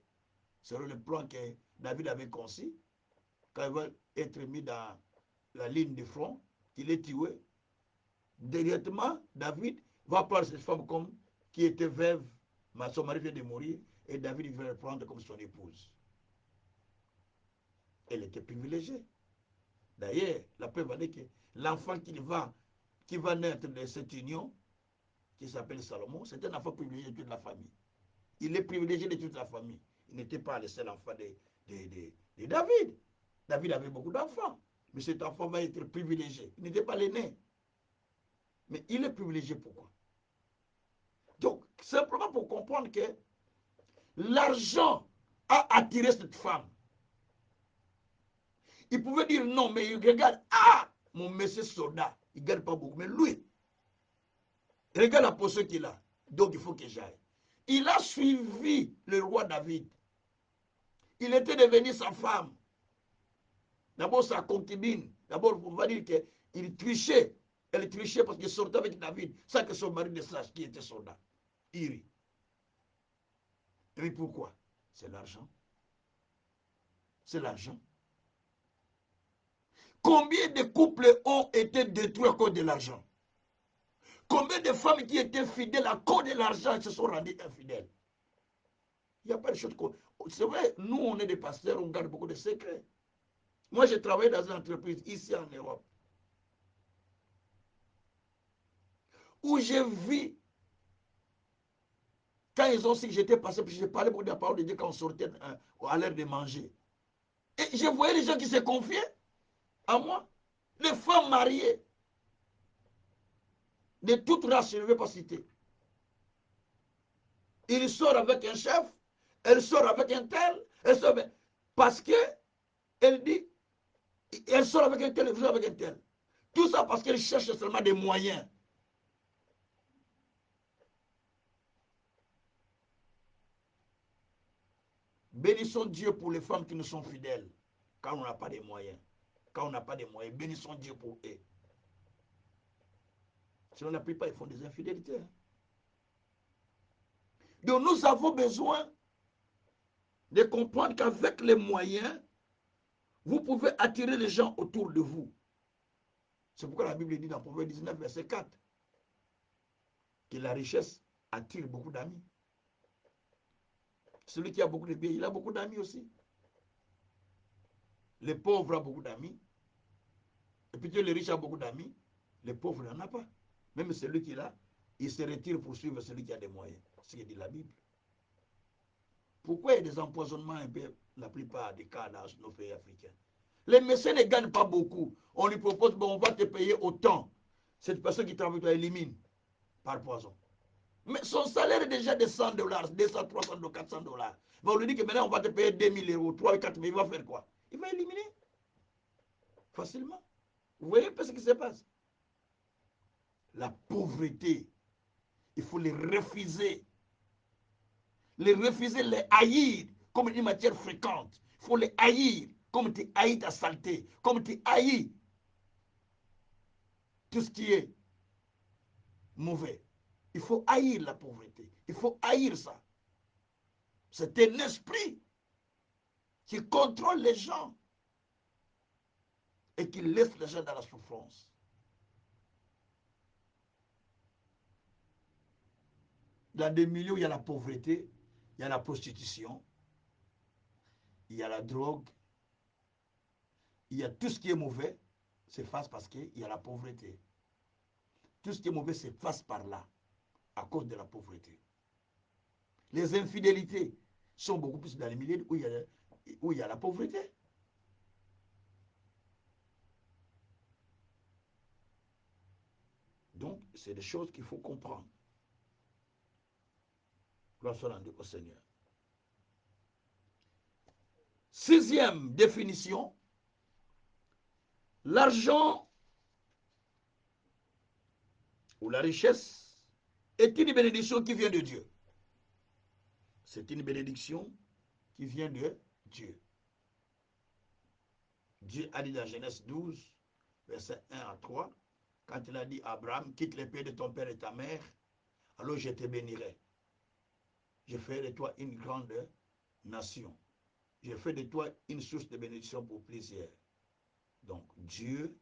selon le plan que David avait conçu, quand il va être mis dans la ligne de front, qu'il est tué, directement, David va prendre cette femme comme qui était veuve, mais son mari vient de mourir, et David va la prendre comme son épouse. Elle était privilégiée. D'ailleurs, la preuve va dire que l'enfant qui va naître de cette union, qui s'appelle Salomon, c'est un enfant privilégié de toute la famille. Il est privilégié de toute la famille. Il n'était pas le seul enfant de David. David avait beaucoup d'enfants, mais cet enfant va être privilégié. Il n'était pas l'aîné. Mais il est privilégié pourquoi? Donc, simplement pour comprendre que l'argent a attiré cette femme. Il pouvait dire non, mais il regarde, ah, mon monsieur soldat, il ne gagne pas beaucoup. Mais lui, regarde la position qu'il a. Donc, il faut que j'aille. Il a suivi le roi David. Il était devenu sa femme. D'abord, sa concubine. D'abord, on va dire que Il trichait. Elle trichait parce qu'elle sortait avec David sans que son mari ne sache qui était soldat. Iri. Et puis pourquoi? C'est l'argent. C'est l'argent. Combien de couples ont été détruits à cause de l'argent? Combien de femmes qui étaient fidèles à cause de l'argent se sont rendues infidèles? Il n'y a pas de choses comme... C'est vrai, nous, on est des pasteurs, on garde beaucoup de secrets. Moi, j'ai travaillé dans une entreprise ici en Europe où j'ai vu, quand ils ont su que j'étais passé, puis j'ai parlé beaucoup de la parole de Dieu quand on sortait à l'heure de manger. Et je voyais les gens qui se confiaient à moi. Les femmes mariées de toute race, je ne vais pas citer. Il sort avec un chef, elle sort avec un tel, elle sort avec... Parce que elle dit, elle sort avec un tel, elle sort avec un tel. Tout ça parce qu'elle cherche seulement des moyens. Bénissons Dieu pour les femmes qui nous sont fidèles quand on n'a pas de moyens. Quand on n'a pas de moyens, bénissons Dieu pour eux. Sinon, la plupart, ils font des infidélités. Donc, nous avons besoin de comprendre qu'avec les moyens, vous pouvez attirer les gens autour de vous. C'est pourquoi la Bible dit dans Proverbe 19, verset 4, que la richesse attire beaucoup d'amis. Celui qui a beaucoup de biens, il a beaucoup d'amis aussi. Les pauvres ont beaucoup d'amis. Et puis les riches ont beaucoup d'amis. Les pauvres n'en ont pas. Même celui qui l'a, il se retire pour suivre celui qui a des moyens. C'est ce que dit la Bible. Pourquoi il y a des empoisonnements un peu, la plupart des cas dans nos pays africains? Les médecins ne gagnent pas beaucoup. On lui propose, bon, on va te payer autant. Cette personne qui travaille, tu l'élimines par poison. Mais son salaire est déjà de 100 $, 200, 300, 400 $. Mais on lui dit que maintenant on va te payer 2000 €, 3 4 000, il va faire quoi? Il va éliminer facilement. Vous voyez un peu ce qui se passe? La pauvreté, il faut les refuser. Les refuser, les haïr comme une matière fréquente. Il faut les haïr comme tu haïs ta saleté, comme tu haïs tout ce qui est mauvais. Il faut haïr la pauvreté. Il faut haïr ça. C'est un esprit qui contrôle les gens et qui laisse les gens dans la souffrance. Dans des milieux où il y a la pauvreté, il y a la prostitution, il y a la drogue, il y a tout ce qui est mauvais, s'efface parce qu'il y a la pauvreté. Tout ce qui est mauvais s'efface par là, à cause de la pauvreté. Les infidélités sont beaucoup plus dans les milieux où il y a la pauvreté. Donc, c'est des choses qu'il faut comprendre. Gloire soit au Seigneur. Sixième définition, l'argent ou la richesse est une bénédiction qui vient de Dieu. C'est une bénédiction qui vient de Dieu. Dieu a dit dans Genèse 12, verset 1 à 3, quand il a dit à Abraham, quitte les pays de ton père et ta mère, alors je te bénirai. Je ferai de toi une grande nation. Je fais de toi une source de bénédiction pour plusieurs. Donc Dieu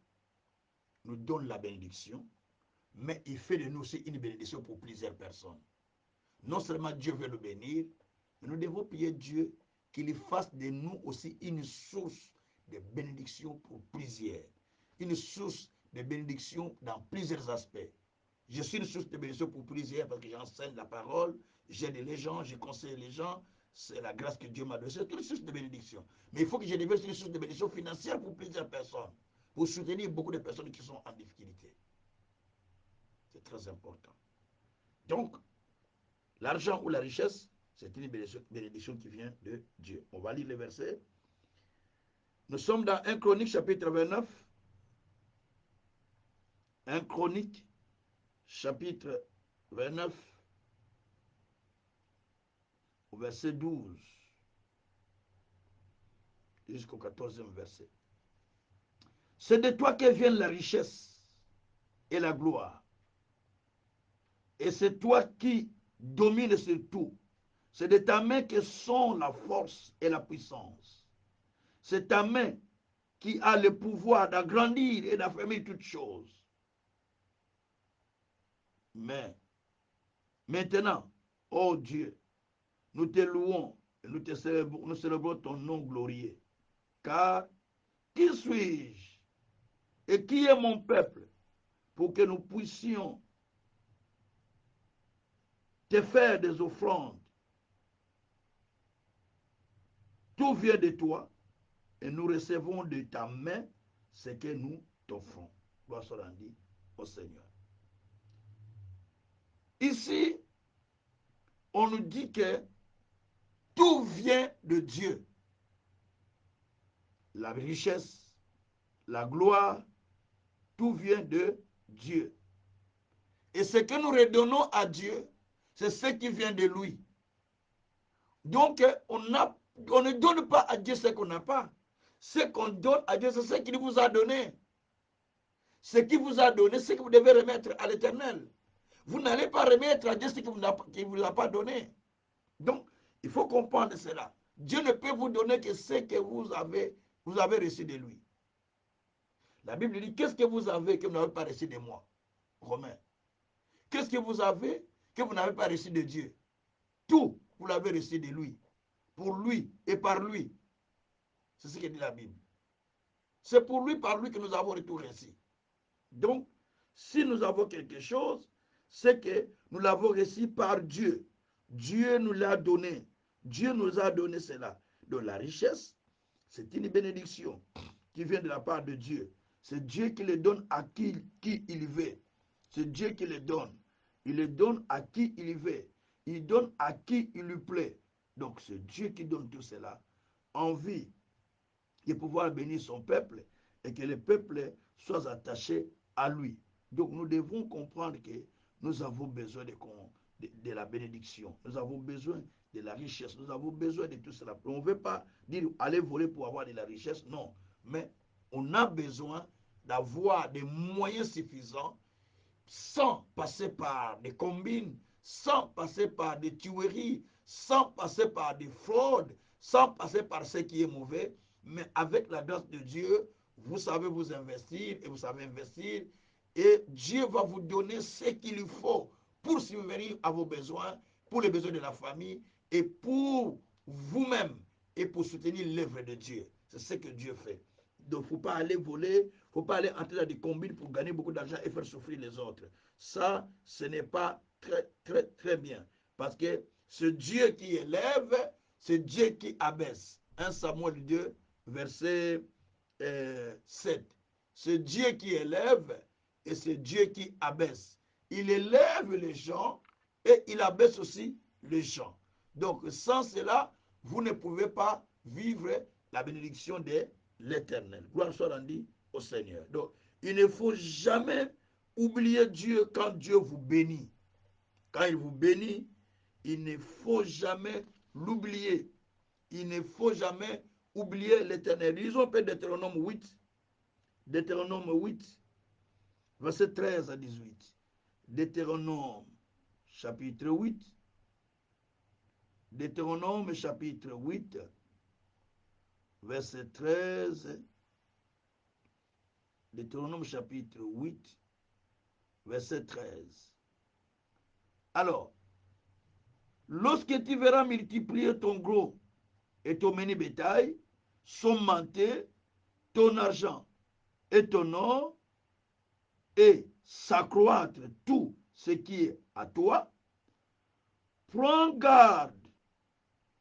nous donne la bénédiction, mais il fait de nous aussi une bénédiction pour plusieurs personnes. Non seulement Dieu veut nous bénir, mais nous devons prier Dieu qu'il fasse de nous aussi une source de bénédiction pour plusieurs. Une source de bénédiction dans plusieurs aspects. Je suis une source de bénédiction pour plusieurs parce que j'enseigne la parole, j'aide les gens, je conseille les gens. C'est la grâce que Dieu m'a donnée. C'est une source de bénédiction. Mais il faut que je développe une source de bénédiction financière pour plusieurs personnes. Pour soutenir beaucoup de personnes qui sont en difficulté. C'est très important. Donc, l'argent ou la richesse, c'est une bénédiction qui vient de Dieu. On va lire les versets. Nous sommes dans 1 Chronique chapitre 29. 1 Chronique chapitre 29 au verset 12 jusqu'au 14e verset. C'est de toi que viennent la richesse et la gloire. Et c'est toi qui domines sur tout. C'est de ta main que sont la force et la puissance. C'est ta main qui a le pouvoir d'agrandir et d'affermir toutes choses. Mais maintenant, oh Dieu, nous te louons et nous célébrons ton nom glorieux. Car qui suis-je et qui est mon peuple pour que nous puissions te faire des offrandes? Tout vient de toi et nous recevons de ta main ce que nous t'offrons. Gloire soit rendue au Seigneur. Ici, on nous dit que tout vient de Dieu. La richesse, la gloire, tout vient de Dieu. Et ce que nous redonnons à Dieu, c'est ce qui vient de lui. Donc, on ne donne pas à Dieu ce qu'on n'a pas. Ce qu'on donne à Dieu, c'est ce qu'il vous a donné. Ce qu'il vous a donné, c'est ce que vous devez remettre à l'Éternel. Vous n'allez pas remettre à Dieu ce qu'il ne vous a pas donné. Donc, il faut comprendre cela. Dieu ne peut vous donner que ce que vous avez reçu de lui. La Bible dit, qu'est-ce que vous avez que vous n'avez pas reçu de moi? Romains. Qu'est-ce que vous avez que vous n'avez pas reçu de Dieu? Tout, vous l'avez reçu de lui. Pour lui et par lui. C'est ce que dit la Bible. C'est pour lui, par lui que nous avons tout reçu. Donc, si nous avons quelque chose, c'est que nous l'avons reçu par Dieu. Dieu nous l'a donné. Dieu nous a donné cela. Donc la richesse, c'est une bénédiction qui vient de la part de Dieu. C'est Dieu qui le donne à qui il veut. C'est Dieu qui le donne. Il le donne à qui il veut. Il donne à qui il lui plaît. Donc c'est Dieu qui donne tout cela en vue de pouvoir bénir son peuple et que le peuple soit attaché à lui. Donc nous devons comprendre que nous avons besoin de la bénédiction. Nous avons besoin de la richesse. Nous avons besoin de tout cela. On ne veut pas dire aller voler pour avoir de la richesse. Non. Mais on a besoin d'avoir des moyens suffisants sans passer par des combines, sans passer par des tueries, sans passer par des fraudes, sans passer par ce qui est mauvais. Mais avec la grâce de Dieu, vous savez vous investir et vous savez investir. Et Dieu va vous donner ce qu'il lui faut pour subvenir à vos besoins, pour les besoins de la famille et pour vous-même et pour soutenir l'œuvre de Dieu. C'est ce que Dieu fait. Donc, il ne faut pas aller voler, il ne faut pas aller entrer dans des combines pour gagner beaucoup d'argent et faire souffrir les autres. Ça, ce n'est pas très bien. Parce que ce Dieu qui élève, c'est Dieu qui abaisse. 1 Samuel 2, verset 7. C'est Dieu qui élève et c'est Dieu qui abaisse. Il élève les gens et il abaisse aussi les gens. Donc, sans cela, vous ne pouvez pas vivre la bénédiction de l'Éternel. Gloire soit rendue au Seigneur. Donc, il ne faut jamais oublier Dieu quand Dieu vous bénit. Quand il vous bénit, il ne faut jamais l'oublier. Il ne faut jamais oublier l'Éternel. Lisons un peu Deutéronome 8. Deutéronome 8, verset 13 à 18. Deutéronome, chapitre 8. Deutéronome, chapitre 8, verset 13. Deutéronome, chapitre 8, verset 13. Alors, lorsque tu verras multiplier ton gros et ton menu bétail, son manté, ton argent et ton or, et s'accroître tout ce qui est à toi, prends garde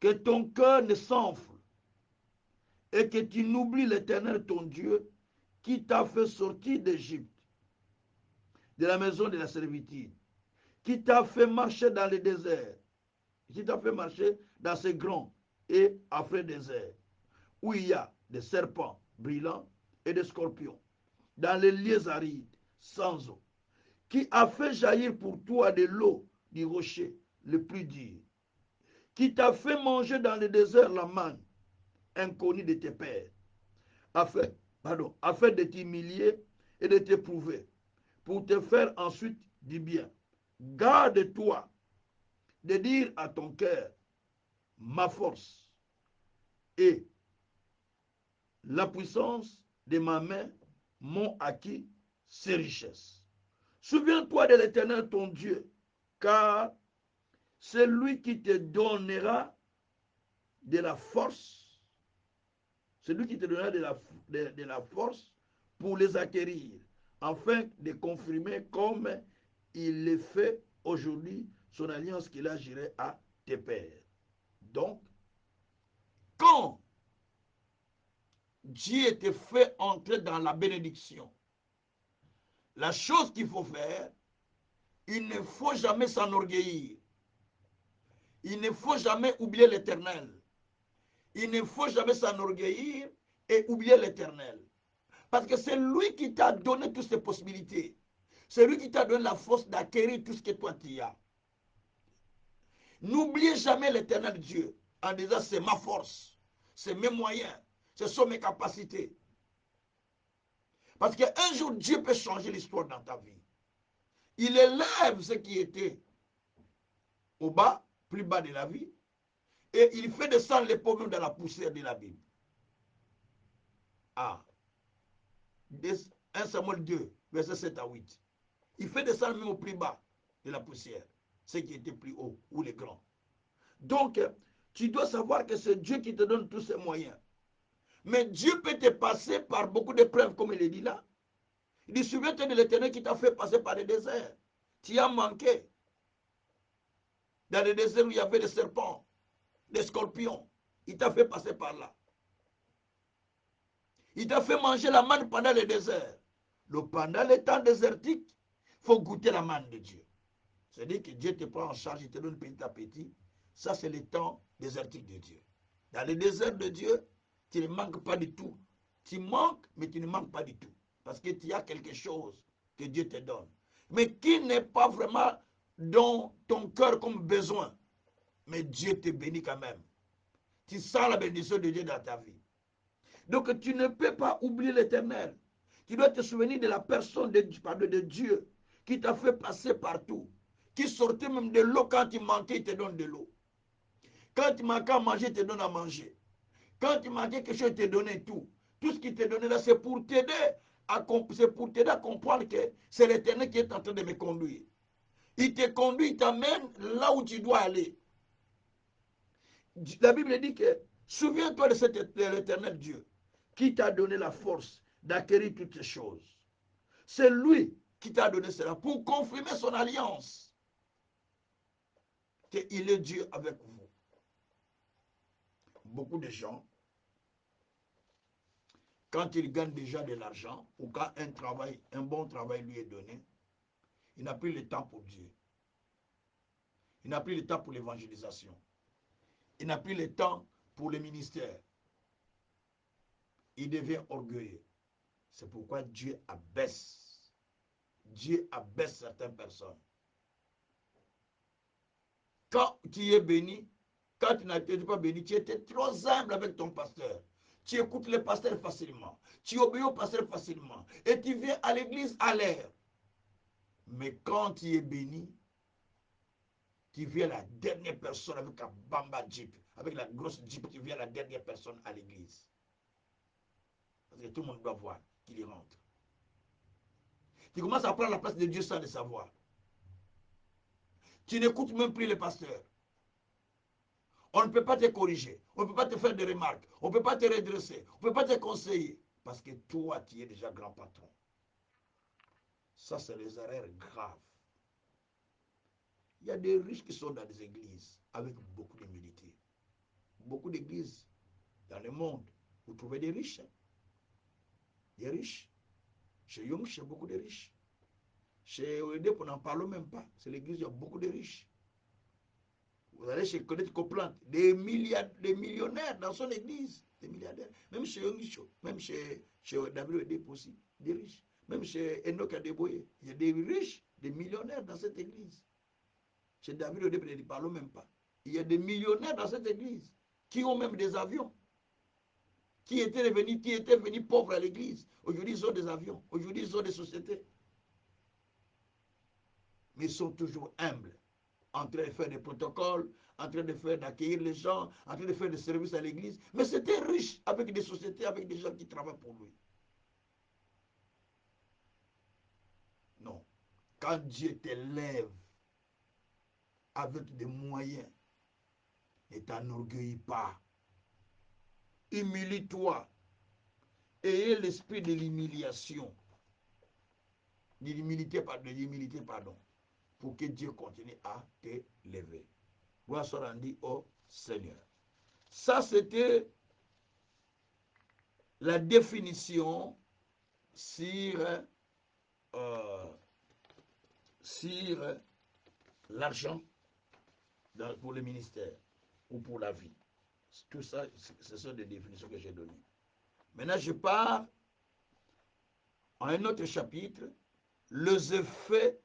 que ton cœur ne s'enfle et que tu n'oublies l'Éternel ton Dieu qui t'a fait sortir d'Égypte, de la maison de la servitude, qui t'a fait marcher dans le désert, qui t'a fait marcher dans ce grand et affreux désert, où il y a des serpents brillants et des scorpions, dans les lieux arides, sans eau, qui a fait jaillir pour toi de l'eau du rocher le plus dur, qui t'a fait manger dans le désert la manne, inconnue de tes pères, afin pardon, afin de t'humilier et de t'éprouver, pour te faire ensuite du bien. Garde-toi de dire à ton cœur, ma force et la puissance de ma main m'ont acquis ces richesses. Souviens-toi de l'Éternel ton Dieu, car c'est lui qui te donnera de la force, c'est lui qui te donnera de la force pour les acquérir, afin de confirmer comme il le fait aujourd'hui son alliance qu'il a jurée à tes pères. Donc, quand Dieu te fait entrer dans la bénédiction, la chose qu'il faut faire, il ne faut jamais s'enorgueillir. Il ne faut jamais oublier l'Éternel. Il ne faut jamais s'enorgueillir et oublier l'Éternel. Parce que c'est lui qui t'a donné toutes ces possibilités. C'est lui qui t'a donné la force d'acquérir tout ce que toi tu as. N'oubliez jamais l'Éternel Dieu en disant c'est ma force, c'est mes moyens, ce sont mes capacités. Parce qu'un jour, Dieu peut changer l'histoire dans ta vie. Il élève ce qui était au bas, plus bas de la vie, et il fait descendre les pauvres dans la poussière de la Bible. Ah, 1 Samuel 2, verset 7 à 8. Il fait descendre même au plus bas de la poussière, ce qui était plus haut, ou les grands. Donc, tu dois savoir que c'est Dieu qui te donne tous ces moyens. Mais Dieu peut te passer par beaucoup d'épreuves, comme il est dit là. Il dit, souviens-toi de l'Éternel qui t'a fait passer par les déserts. Tu as manqué. Dans les déserts où il y avait des serpents, des scorpions. Il t'a fait passer par là. Il t'a fait manger la manne pendant le désert. Pendant les temps désertiques, il faut goûter la manne de Dieu. C'est-à-dire que Dieu te prend en charge, il te donne petit à petit. Ça, c'est le temps désertique de Dieu. Dans le désert de Dieu, tu ne manques pas du tout. Tu manques, mais tu ne manques pas du tout. Parce que tu as quelque chose que Dieu te donne. Mais qui n'est pas vraiment dans ton cœur comme besoin. Mais Dieu te bénit quand même. Tu sens la bénédiction de Dieu dans ta vie. Donc tu ne peux pas oublier l'Éternel. Tu dois te souvenir de la personne de Dieu qui t'a fait passer partout. Qui sortait même de l'eau quand il manquait, il te donne de l'eau. Quand il manquait à manger, il te donne à manger. Quand il manquait quelque chose, il te donnait tout. Tout ce qu'il te donnait là, c'est pour t'aider à comprendre que c'est l'Éternel qui est en train de me conduire. Il te conduit, il t'amène là où tu dois aller. La Bible dit que souviens-toi de l'Éternel Dieu qui t'a donné la force d'acquérir toutes ces choses. C'est lui qui t'a donné cela pour confirmer son alliance. Qu'il est Dieu avec vous. Beaucoup de gens, quand ils gagnent déjà de l'argent, ou quand un bon travail lui est donné, il n'a plus le temps pour Dieu. Il n'a plus le temps pour l'évangélisation. Il n'a plus le temps pour le ministère. Il devient orgueilleux. C'est pourquoi Dieu abaisse. Dieu abaisse certaines personnes. Quand tu es béni, quand tu n'étais pas béni, tu étais trop humble avec ton pasteur. Tu écoutes le pasteur facilement. Tu obéis au pasteur facilement. Et tu viens à l'église à l'air. Mais quand tu es béni, tu viens la dernière personne avec un bamba jeep. Avec la grosse jeep, tu viens la dernière personne à l'église. Parce que tout le monde doit voir qu'il y rentre. Tu commences à prendre la place de Dieu sans le savoir. Tu n'écoutes même plus le pasteur. On ne peut pas te corriger. On ne peut pas te faire des remarques. On ne peut pas te redresser. On ne peut pas te conseiller. Parce que toi, tu es déjà grand patron. Ça, c'est les erreurs graves. Il y a des riches qui sont dans des églises avec beaucoup d'humilité. Beaucoup d'églises dans le monde, vous trouvez des riches. Des riches. Chez Young, il y a beaucoup de riches. Chez OEDEP, on n'en parle même pas. C'est l'église, il y a beaucoup de riches. Vous allez chez Connect Copland, des millionnaires dans son église, des milliardaires. Même chez Yongicho, même chez David Odep aussi, des riches. Même chez Enoch Adeboye, il y a des riches, des millionnaires dans cette église. Chez David Odep, ne parlons même pas. Il y a des millionnaires dans cette église qui ont même des avions. qui étaient venus pauvres à l'église. Aujourd'hui, ils ont des avions. Aujourd'hui, ils ont des sociétés. Mais ils sont toujours humbles, en train de faire des protocoles, en train d'accueillir les gens, en train de faire des services à l'église. Mais c'était riche avec des sociétés, avec des gens qui travaillent pour lui. Non. Quand Dieu t'élève avec des moyens, ne t'enorgueillis pas. Humilie-toi. Ayez l'esprit de l'humiliation. De l'humilité, pardon. Pour que Dieu continue à t'élever. Gloire soit rendue au Seigneur. Ça, c'était la définition sur, sur l'argent pour le ministère ou pour la vie. Tout ça, ce sont des définitions que j'ai données. Maintenant, je pars en un autre chapitre, les effets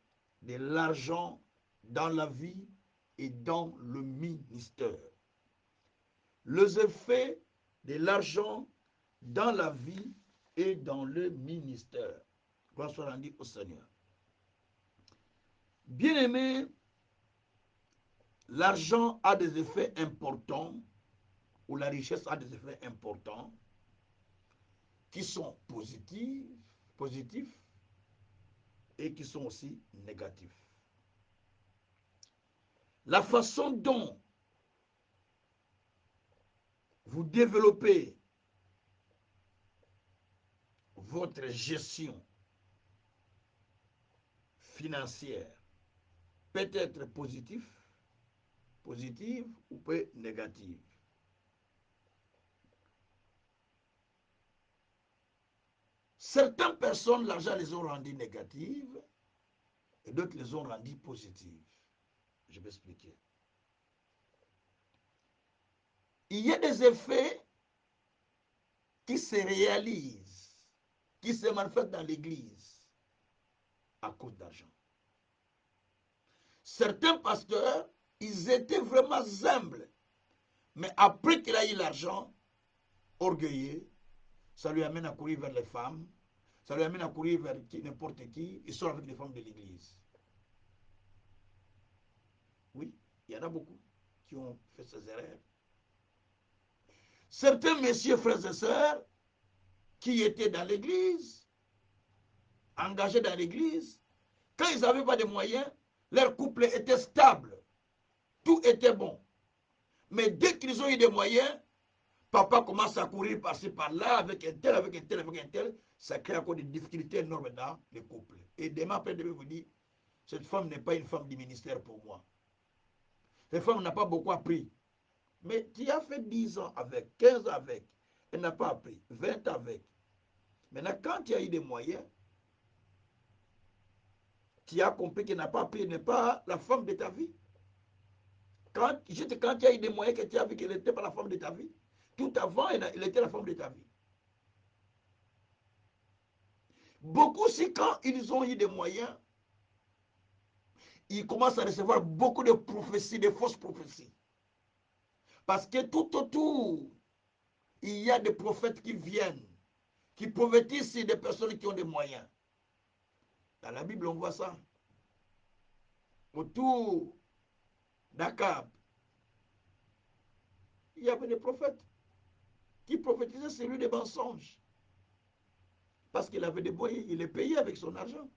de l'argent dans la vie et dans le ministère. Les effets de l'argent dans la vie et dans le ministère. Gloire soit rendue au Seigneur. Bien-aimés, l'argent a des effets importants, ou la richesse a des effets importants, qui sont positifs et qui sont aussi négatifs. La façon dont vous développez votre gestion financière peut être positive ou peut être négative. Certaines personnes, l'argent les ont rendues négatives et d'autres les ont rendues positives. Je vais expliquer. Il y a des effets qui se réalisent, qui se manifestent dans l'Église à cause d'argent. Certains pasteurs, ils étaient vraiment humbles, mais après qu'il a eu l'argent, orgueilleux, ça lui amène à courir vers les femmes, ça lui amène à courir vers n'importe qui, il sort avec les femmes de l'Église. Oui, il y en a beaucoup qui ont fait ces erreurs. Certains messieurs, frères et sœurs, qui étaient dans l'église, engagés dans l'église, quand ils n'avaient pas de moyens, leur couple était stable. Tout était bon. Mais dès qu'ils ont eu des moyens, papa commence à courir par-ci, par-là, avec un tel, avec un tel, avec un tel. Ça crée encore des difficultés énormes dans le couple. Et demain, après, je vais vous dire, cette femme n'est pas une femme du ministère pour moi. Cette femme n'a pas beaucoup appris. Mais tu as fait 10 ans avec, 15 ans avec, elle n'a pas appris, 20 ans avec. Maintenant, quand tu as eu des moyens, tu as compris qu'elle n'a pas appris, elle n'est pas la femme de ta vie. Quand tu as eu des moyens que tu as vu qu'elle n'était pas la femme de ta vie, tout avant, elle était la femme de ta vie. Beaucoup, si quand ils ont eu des moyens, ils commencent à recevoir beaucoup de prophéties, de fausses prophéties. Parce que tout autour, il y a des prophètes qui viennent, qui prophétisent sur des personnes qui ont des moyens. Dans la Bible, on voit ça. Autour d'Akab, il y avait des prophètes qui prophétisaient sur lui des mensonges. Parce qu'il avait des moyens, il les payait avec son argent.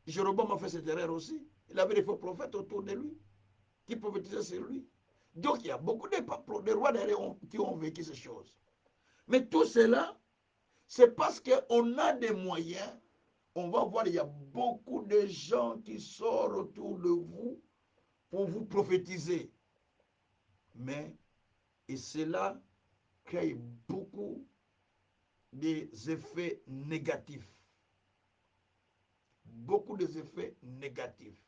Jéroboam a fait cette erreur aussi. Il avait des faux prophètes autour de lui qui prophétisaient sur lui. Donc il y a beaucoup de rois derrière qui ont vécu ces choses. Mais tout cela, c'est parce qu'on a des moyens. On va voir, il y a beaucoup de gens qui sortent autour de vous pour vous prophétiser. Mais, et cela crée beaucoup des effets négatifs. Beaucoup d'effets négatifs.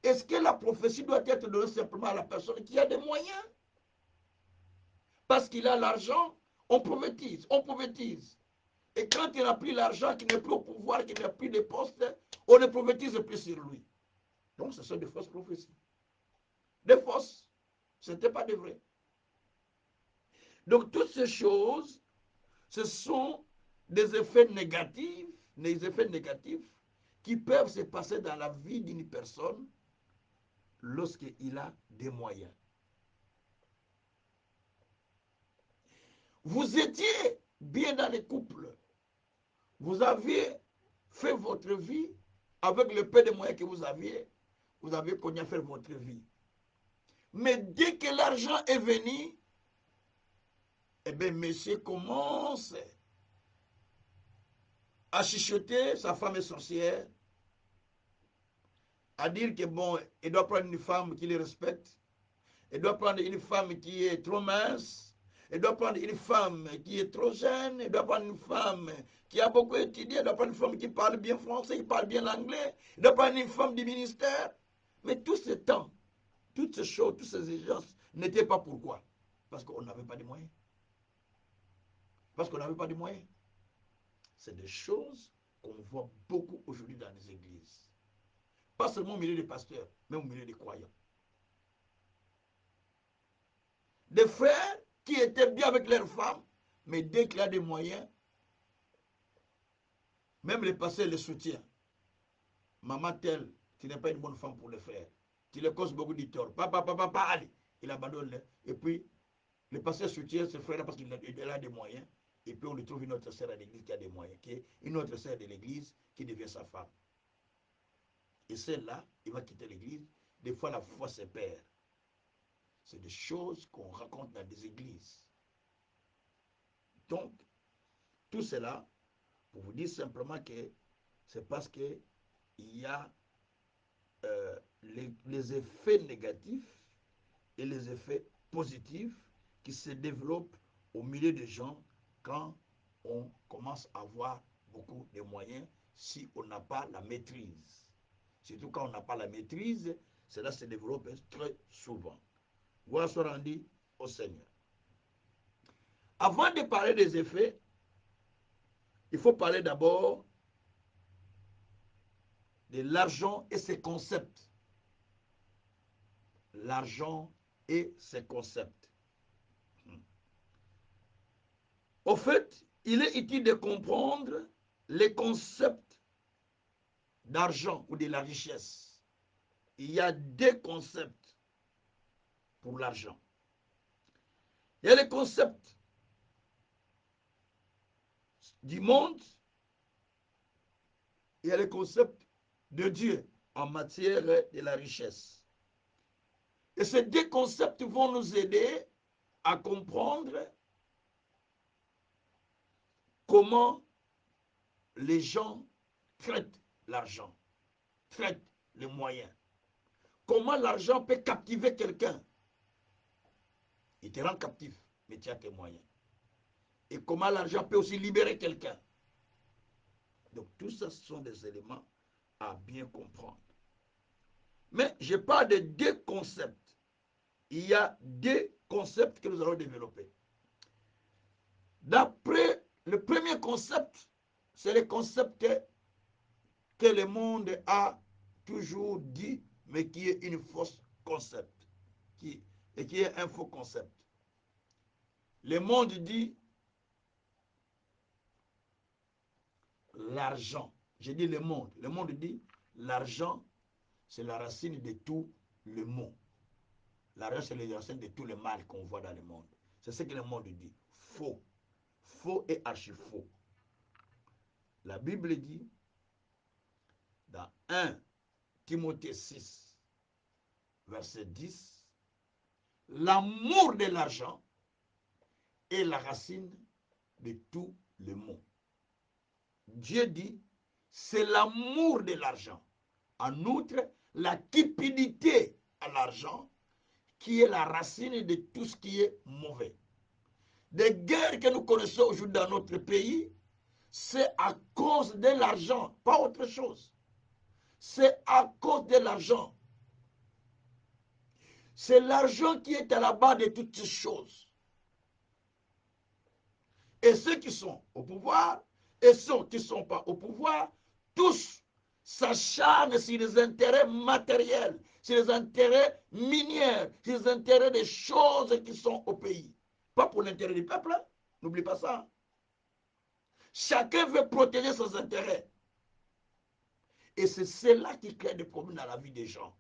Est-ce que la prophétie doit être donnée simplement à la personne qui a des moyens? Parce qu'il a l'argent, on prophétise, on prophétise. Et quand il n'a plus l'argent, qu'il n'est plus au pouvoir, qu'il n'a plus de poste, on ne prophétise plus sur lui. Donc ce sont des fausses prophéties. Des fausses. Ce n'était pas des vraies. Donc toutes ces choses, ce sont des effets négatifs qui peuvent se passer dans la vie d'une personne lorsqu'il a des moyens. Vous étiez bien dans les couples. Vous aviez fait votre vie avec le peu de moyens que vous avez connu à faire votre vie. Mais dès que l'argent est venu, eh bien, monsieur commence à chuchoter, sa femme est sorcière, à dire que bon, il doit prendre une femme qui le respecte, il doit prendre une femme qui est trop mince, il doit prendre une femme qui est trop jeune, il doit prendre une femme qui a beaucoup étudié, il doit prendre une femme qui parle bien français, qui parle bien l'anglais, il doit prendre une femme du ministère. Mais tout ce temps, toutes ces choses, toutes ces exigences n'étaient pas pourquoi? Parce qu'on n'avait pas de moyens. Parce qu'on n'avait pas de moyens. C'est des choses qu'on voit beaucoup aujourd'hui dans les églises. Pas seulement au milieu des pasteurs, mais au milieu des croyants. Des frères qui étaient bien avec leurs femmes, mais dès qu'il y a des moyens, même les pasteurs les soutiennent. Maman telle, tu n'es pas une bonne femme pour les frères. Tu les causes beaucoup de tort. Papa, allez. Il abandonne. Et puis, le pasteur soutient ce frère parce qu'il a des moyens. Et puis, on lui trouve une autre sœur à l'église qui a des moyens, qui est une autre sœur de l'église qui devient sa femme. Et celle-là, il va quitter l'église. Des fois, la foi se perd. C'est des choses qu'on raconte dans des églises. Donc, tout cela, pour vous dire simplement que c'est parce qu'il y a les effets négatifs et les effets positifs qui se développent au milieu des gens quand on commence à avoir beaucoup de moyens si on n'a pas la maîtrise. Surtout quand on n'a pas la maîtrise, cela se développe très souvent. Gloire soit rendue au Seigneur. Avant de parler des effets, il faut parler d'abord de l'argent et ses concepts. L'argent et ses concepts. Au fait, il est utile de comprendre les concepts d'argent ou de la richesse. Il y a deux concepts pour l'argent. Il y a le concept du monde, il y a le concept de Dieu en matière de la richesse. Et ces deux concepts vont nous aider à comprendre comment les gens traitent l'argent, traitent les moyens. Comment l'argent peut captiver quelqu'un. Il te rend captif, mais tu as tes moyens. Et comment l'argent peut aussi libérer quelqu'un. Donc tout ça, ce sont des éléments à bien comprendre. Mais je parle de deux concepts. Il y a deux concepts que nous allons développer. D'après le premier concept, c'est le concept que le monde a toujours dit, mais qui est une fausse concept. Et qui est un faux concept. Le monde dit l'argent. J'ai dit le monde. Le monde dit l'argent, c'est la racine de tout le mot. L'argent, c'est la racine de tout le mal qu'on voit dans le monde. C'est ce que le monde dit. Faux. Faux et archi-faux. La Bible dit, dans 1 Timothée 6, verset 10, l'amour de l'argent est la racine de tout le mot. Dieu dit, c'est l'amour de l'argent. En outre, la cupidité à l'argent qui est la racine de tout ce qui est mauvais. Des guerres que nous connaissons aujourd'hui dans notre pays, c'est à cause de l'argent, pas autre chose. C'est à cause de l'argent. C'est l'argent qui est à la base de toutes ces choses. Et ceux qui sont au pouvoir et ceux qui ne sont pas au pouvoir, tous s'acharnent sur les intérêts matériels, sur les intérêts miniers, sur les intérêts des choses qui sont au pays. Pas pour l'intérêt du peuple. Hein. N'oublie pas ça. Chacun veut protéger ses intérêts. Et c'est cela qui crée des problèmes dans la vie des gens.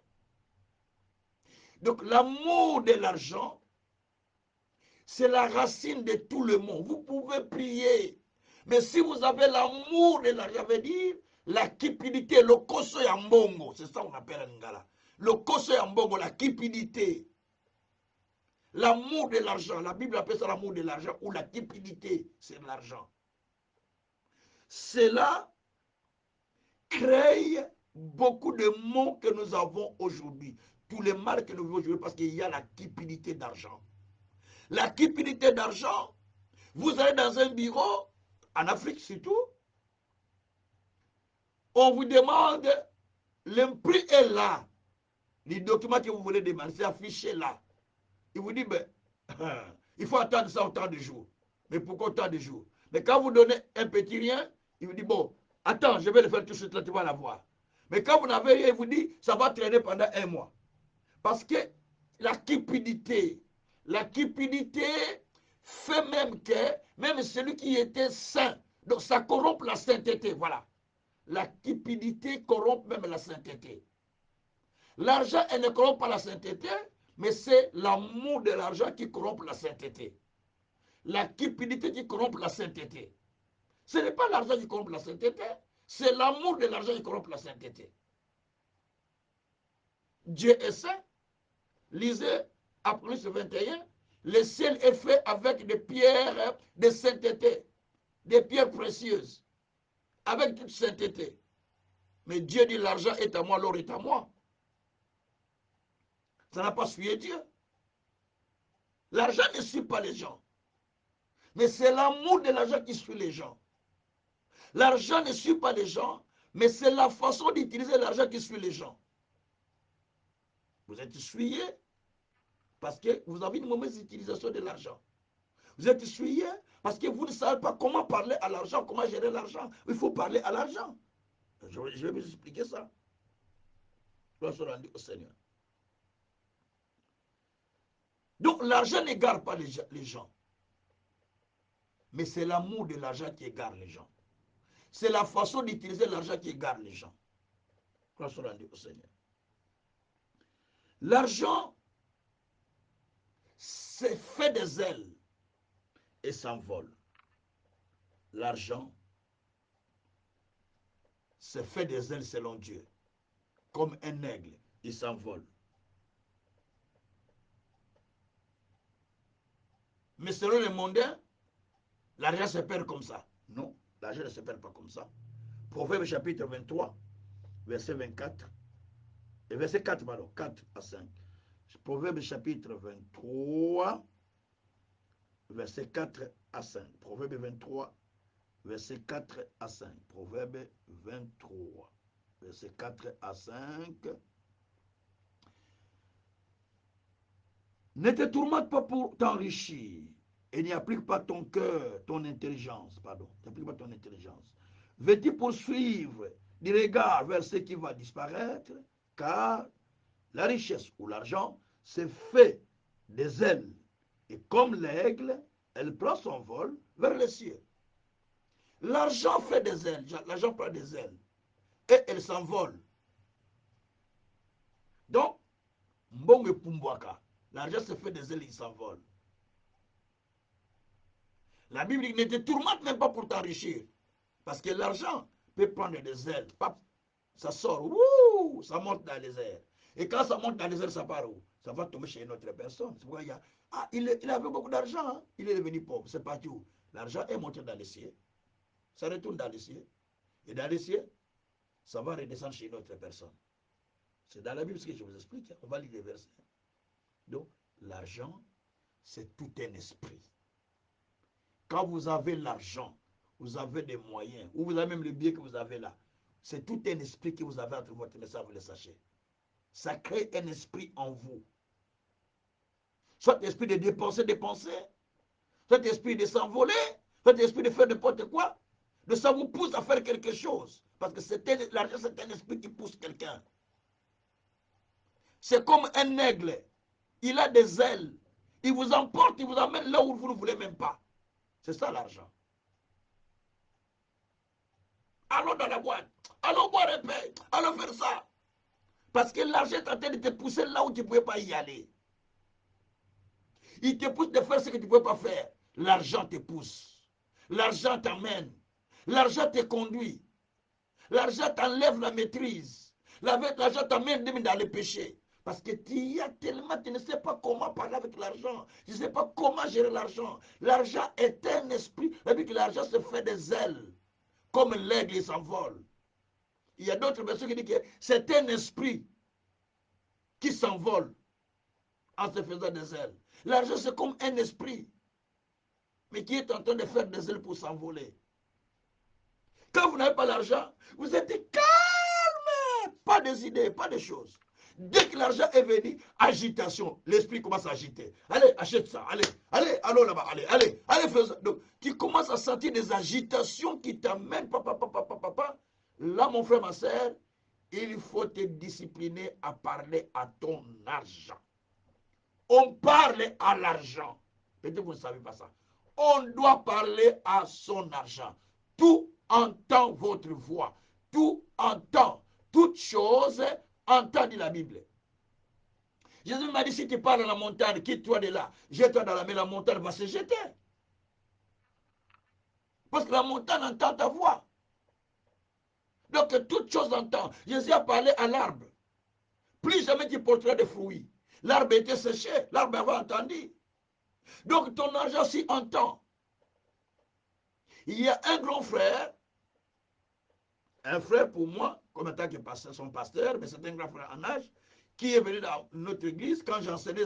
Donc l'amour de l'argent, c'est la racine de tout le monde. Vous pouvez prier. Mais si vous avez l'amour de l'argent, ça veut dire la cupidité, le koso yambongo. C'est ça qu'on appelle en Ngala. Le koso yambongo, la cupidité. L'amour de l'argent. La Bible appelle ça l'amour de l'argent ou la cupidité, c'est l'argent. Cela crée beaucoup de maux que nous avons aujourd'hui. Tous les mal que nous vivons aujourd'hui parce qu'il y a la cupidité d'argent. La cupidité d'argent, vous allez dans un bureau, en Afrique surtout, on vous demande, le prix est là. Les documents que vous voulez demander, c'est affiché là. Il vous dit, ben, il faut attendre ça autant de jours. Mais pourquoi autant de jours? Mais quand vous donnez un petit rien, il vous dit, bon, attends, je vais le faire tout de suite, là, tu vas l'avoir. Mais quand vous n'avez rien, il vous dit, ça va traîner pendant un mois. Parce que la cupidité fait même que, même celui qui était saint, donc ça corrompt la sainteté, voilà. La cupidité corrompt même la sainteté. L'argent, elle ne corrompt pas la sainteté, mais c'est l'amour de l'argent qui corrompt la sainteté. La cupidité qui corrompt la sainteté. Ce n'est pas l'argent qui corrompt la sainteté, c'est l'amour de l'argent qui corrompt la sainteté. Dieu est saint. Lisez Apocalypse 21, le ciel est fait avec des pierres de sainteté, des pierres précieuses, avec toute sainteté. Mais Dieu dit l'argent est à moi, l'or est à moi. Ça n'a pas suivi Dieu. L'argent ne suit pas les gens. Mais c'est l'amour de l'argent qui suit les gens. L'argent ne suit pas les gens, mais c'est la façon d'utiliser l'argent qui suit les gens. Vous êtes essuyé parce que vous avez une mauvaise utilisation de l'argent. Vous êtes essuyé parce que vous ne savez pas comment parler à l'argent, comment gérer l'argent. Il faut parler à l'argent. Je vais vous expliquer ça. Gloire soit rendue au Seigneur. Donc l'argent n'égare pas les gens. Mais c'est l'amour de l'argent qui égare les gens. C'est la façon d'utiliser l'argent qui égare les gens. Gloire soit rendue au Seigneur. L'argent, c'est fait des ailes et s'envole. L'argent, c'est fait des ailes selon Dieu. Comme un aigle, il s'envole. Mais selon les mondains, l'argent se perd comme ça. Non, l'argent ne se perd pas comme ça. Proverbe chapitre 23, verset 24, et verset 4, pardon, 4 à 5. Proverbe chapitre 23, verset 4 à 5. Proverbe 23, verset 4 à 5. Proverbe 23, verset 4 à 5. Ne te tourmente pas pour t'enrichir et n'y applique pas ton cœur, ton intelligence, pardon, n'applique pas ton intelligence. Veux-tu poursuivre du regard vers ce qui va disparaître, car la richesse ou l'argent c'est fait des ailes, et comme l'aigle, elle prend son vol vers les cieux. L'argent fait des ailes, l'argent prend des ailes, et elle s'envole. Donc, mbongo pumbwaka, l'argent se fait des ailes, il s'envole. La Bible dit ne te tourmente même pas pour t'enrichir. Parce que l'argent peut prendre des ailes. Pap, ça sort, wouh, ça monte dans les airs. Et quand ça monte dans les airs, ça part où? Ça va tomber chez une autre personne. C'est pourquoi il y a, ah, il avait beaucoup d'argent, hein? Il est devenu pauvre. C'est parti où? L'argent est monté dans les cieux. Ça retourne dans les cieux. Et dans les cieux, ça va redescendre chez une autre personne. C'est dans la Bible ce que je vous explique. On va lire les versets. Donc, l'argent, c'est tout un esprit. Quand vous avez l'argent, vous avez des moyens, ou vous avez même le bien que vous avez là, c'est tout un esprit que vous avez entre votre main, ça vous le sachez. Ça crée un esprit en vous. Soit l'esprit de dépenser, soit l'esprit de s'envoler, soit l'esprit de faire n'importe quoi. De ça vous pousse à faire quelque chose. Parce que l'argent, c'est un esprit qui pousse quelqu'un. C'est comme un aigle. Il a des ailes. Il vous emporte, il vous emmène là où vous ne voulez même pas. C'est ça l'argent. Allons dans la boîte, allons boire un pain, allons faire ça. Parce que l'argent est en train de te pousser là où tu ne pouvais pas y aller. Il te pousse de faire ce que tu ne pouvais pas faire. L'argent te pousse. L'argent t'amène. L'argent te conduit. L'argent t'enlève la maîtrise. L'argent t'amène dans le péché. Parce que tu y as tellement, tu ne sais pas comment parler avec l'argent. Tu ne sais pas comment gérer l'argent. L'argent est un esprit. Et puis que l'argent se fait des ailes. Comme l'aigle, il s'envole. Il y a d'autres personnes qui disent que c'est un esprit qui s'envole en se faisant des ailes. L'argent, c'est comme un esprit, mais qui est en train de faire des ailes pour s'envoler. Quand vous n'avez pas l'argent, vous êtes calme, pas des idées, pas de choses. Dès que l'argent est venu, agitation, l'esprit commence à agiter. Allez, achète ça, allez, allez, allons là-bas, allez, allez, allez, fais ça. Donc, tu commences à sentir des agitations qui t'amènent, papa. Là, mon frère, ma soeur, il faut te discipliner à parler à ton argent. On parle à l'argent. Peut-être que vous ne savez pas ça. On doit parler à son argent. Tout entend votre voix. Tout entend. Toute chose entend, dit la Bible. Jésus m'a dit, si tu parles à la montagne, quitte-toi de là. Jette-toi dans la mer, la montagne va se jeter. Parce que la montagne entend ta voix. Donc, toute chose entend. Jésus a parlé à l'arbre. Plus jamais tu porteras de fruits. L'arbre était séché. L'arbre avait entendu. Donc, ton argent aussi entend. Il y a un grand frère, un frère pour moi, comme étant que son pasteur, mais c'est un grand frère en âge, qui est venu dans notre église, quand j'enseignais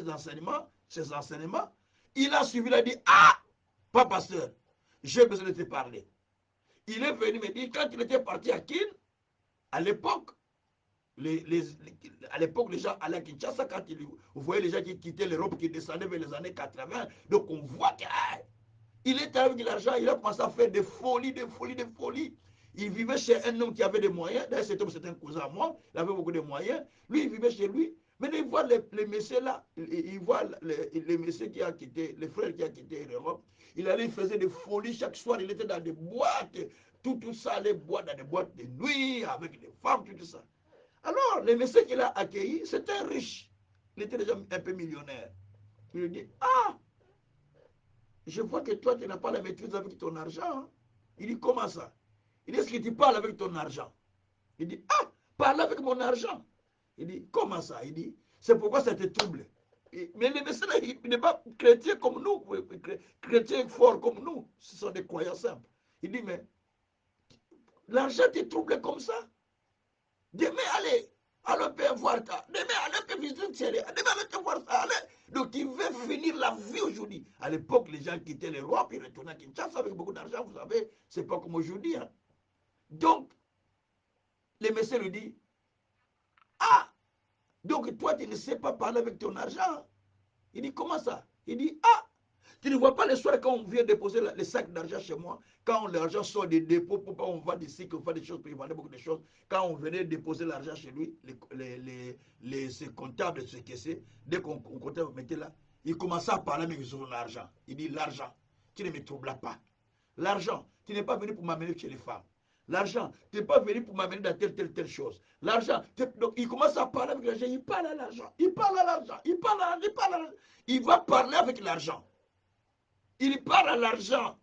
ses enseignements, il a suivi, il a dit, ah, pas pasteur, j'ai besoin de te parler. Il est venu me dire, quand il était parti à Kin, à l'époque, les gens allaient à Kinshasa, quand vous voyez les gens qui quittaient l'Europe, qui descendaient vers les années 80, donc on voit qu'il était avec l'argent, il a commencé à faire des folies. Il vivait chez un homme qui avait des moyens. D'ailleurs, cet homme, c'était un cousin à moi. Il avait beaucoup de moyens. Lui, il vivait chez lui. Maintenant, il voit les messieurs là. Il voit les messieurs qui ont quitté, les frères qui ont quitté l'Europe. Il allait, il faisait des folies. Chaque soir, il était dans des boîtes. Tout ça, allait boire dans des boîtes de nuit, avec des femmes, tout ça. Alors, les messieurs qu'il a accueillis, c'était un riche. Il était déjà un peu millionnaire. Il lui dit, ah, je vois que toi, tu n'as pas la maîtrise avec ton argent. Hein. Il dit, comment ça? Il dit, est-ce que tu parles avec ton argent? Il dit, ah, parle avec mon argent. Il dit, comment ça? Il dit, c'est pourquoi ça te trouble. Mais les messieurs, il n'est pas chrétien comme nous, chrétien fort comme nous. Ce sont des croyants simples. Il dit, mais l'argent te trouble comme ça? Demain, allez voir ça. Demain, allez visiter Thierry. Demain, allez voir ça. Allez. Donc, il veut finir la vie aujourd'hui. À l'époque, les gens quittaient l'Europe, ils retournaient à Kinshasa avec beaucoup d'argent, vous savez. C'est pas comme aujourd'hui. Hein. Donc, le messieurs lui dit, ah, donc toi, tu ne sais pas parler avec ton argent. Il dit, comment ça? Il dit, ah, tu ne vois pas le soir quand on vient déposer les sacs d'argent chez moi, quand l'argent sort des dépôts, on va des cycles, on fait des choses, pour y vendre beaucoup de choses. Quand on venait déposer l'argent chez lui, ses comptables, ses caissiers, dès qu'on comptait, on mettait là, il commençait à parler avec son argent. Il dit, l'argent, tu ne me troubles pas. L'argent, tu n'es pas venu pour m'amener chez les femmes. L'argent, tu n'es pas venu pour m'amener dans telle chose. L'argent, donc il commence à parler avec l'argent, il parle à l'argent, il parle à l'argent, il parle à l'argent. Il va parler avec l'argent. Il parle à l'argent.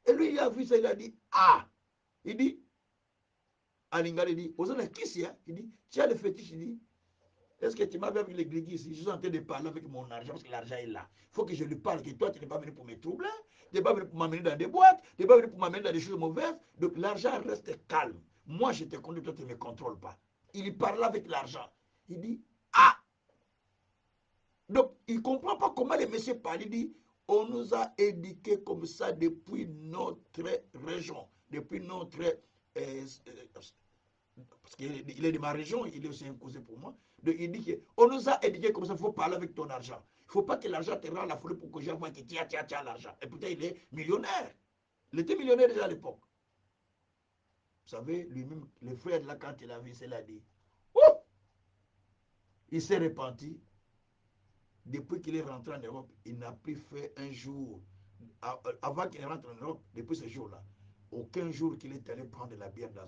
Et lui, il a vu ça, il a dit, ah, il dit, à Lingala, il dit, aux autres, qui c'est? Il dit, tu as le fétiche, il dit, est-ce que tu m'as vu avec l'église ici? Je suis en train de parler avec mon argent parce que l'argent est là. Il faut que je lui parle, que toi, tu n'es pas venu pour me troubler, tu n'es pas venu pour m'amener dans des boîtes, tu n'es pas venu pour m'amener dans des choses mauvaises. Donc l'argent reste calme. Moi, je te conduis, toi, tu ne me contrôles pas. Il parle avec l'argent. Il dit, ah! Donc, il ne comprend pas comment les messieurs parlent. Il dit, on nous a éduqués comme ça depuis notre région, depuis notre... parce qu'il est de ma région, il est aussi un cousin pour moi. Donc, il dit qu'on nous a éduqués comme ça, il faut parler avec ton argent. Il ne faut pas que l'argent te rende la folie pour que j'envoie que tiens l'argent. Et pourtant, il est millionnaire. Il était millionnaire déjà à l'époque. Vous savez, lui-même, le frère, là, quand il a vu, il l'a dit. Oh! Il s'est repenti. Depuis qu'il est rentré en Europe, il n'a plus fait un jour, avant qu'il rentre en Europe, depuis ce jour-là, aucun jour qu'il est allé prendre de la bière dans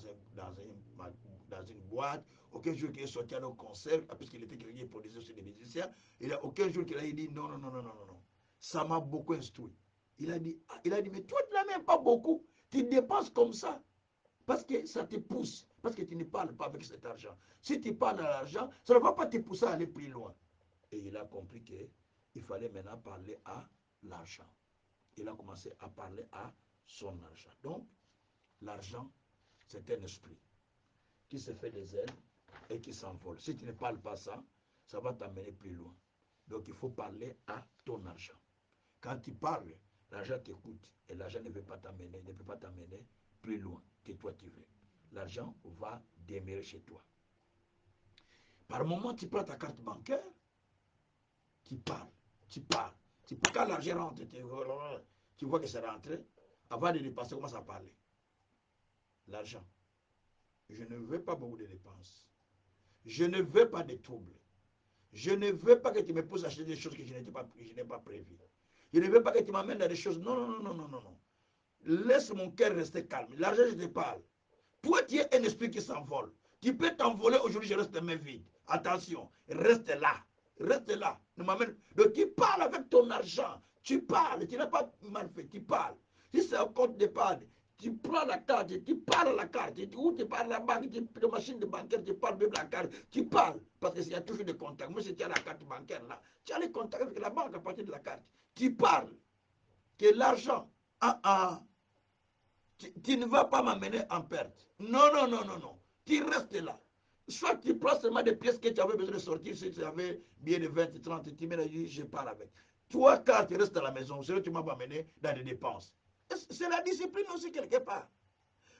une boîte, aucun jour qu'il est sorti à un concert, puisqu'il était quelqu'un qui produisait aussi des musiciens, il n'y a aucun jour qu'il a dit non, non, non, non, non, non, non. Ça m'a beaucoup instruit. Il a dit, mais toi, tu n'as même pas beaucoup. Tu dépenses comme ça. Parce que ça te pousse. Parce que tu ne parles pas avec cet argent. Si tu parles à l'argent, ça ne va pas te pousser à aller plus loin. Et il a compris qu'il fallait maintenant parler à l'argent. Il a commencé à parler à son argent. Donc, l'argent, c'est un esprit qui se fait des ailes et qui s'envole. Si tu ne parles pas ça, ça va t'amener plus loin. Donc, il faut parler à ton argent. Quand tu parles, l'argent t'écoute et l'argent ne peut pas t'amener plus loin que toi tu veux. L'argent va demeurer chez toi. Par moment, tu prends ta carte bancaire, tu parles, tu parles. Quand l'argent rentre, tu vois que c'est rentré, avant de dépasser, commence à parler. L'argent. Je ne veux pas beaucoup de dépenses. Je ne veux pas de troubles. Je ne veux pas que tu me pousses à acheter des choses que je n'ai pas prévues. Je ne veux pas que tu m'amènes dans des choses. Non, non, non, non, non, non, non. Laisse mon cœur rester calme. L'argent, je te parle. Toi, tu es un esprit qui s'envole. Tu peux t'envoler aujourd'hui, je reste les mains vides. Attention, reste là. Reste là. Donc, tu parles avec ton argent. Tu parles. Tu n'as pas mal fait. Tu parles. Si c'est un compte d'épargne, tu prends la carte, tu parles à la carte. Ou tu parles à la banque, la machine de bancaire, tu parles même la carte. Tu parles. Parce qu'il y a toujours des contacts. Moi, si tu as la carte bancaire là, tu as les contacts avec la banque à partir de la carte. Tu parles. Que l'argent, tu ne vas pas m'amener en perte. Non, non, non, non, non. Tu restes là. Soit tu prends seulement des pièces que tu avais besoin de sortir, si tu avais bien de 20, 30, tu me dis, je pars avec. Toi, quand tu restes à la maison, c'est là que tu m'as amené dans des dépenses. C'est la discipline aussi quelque part.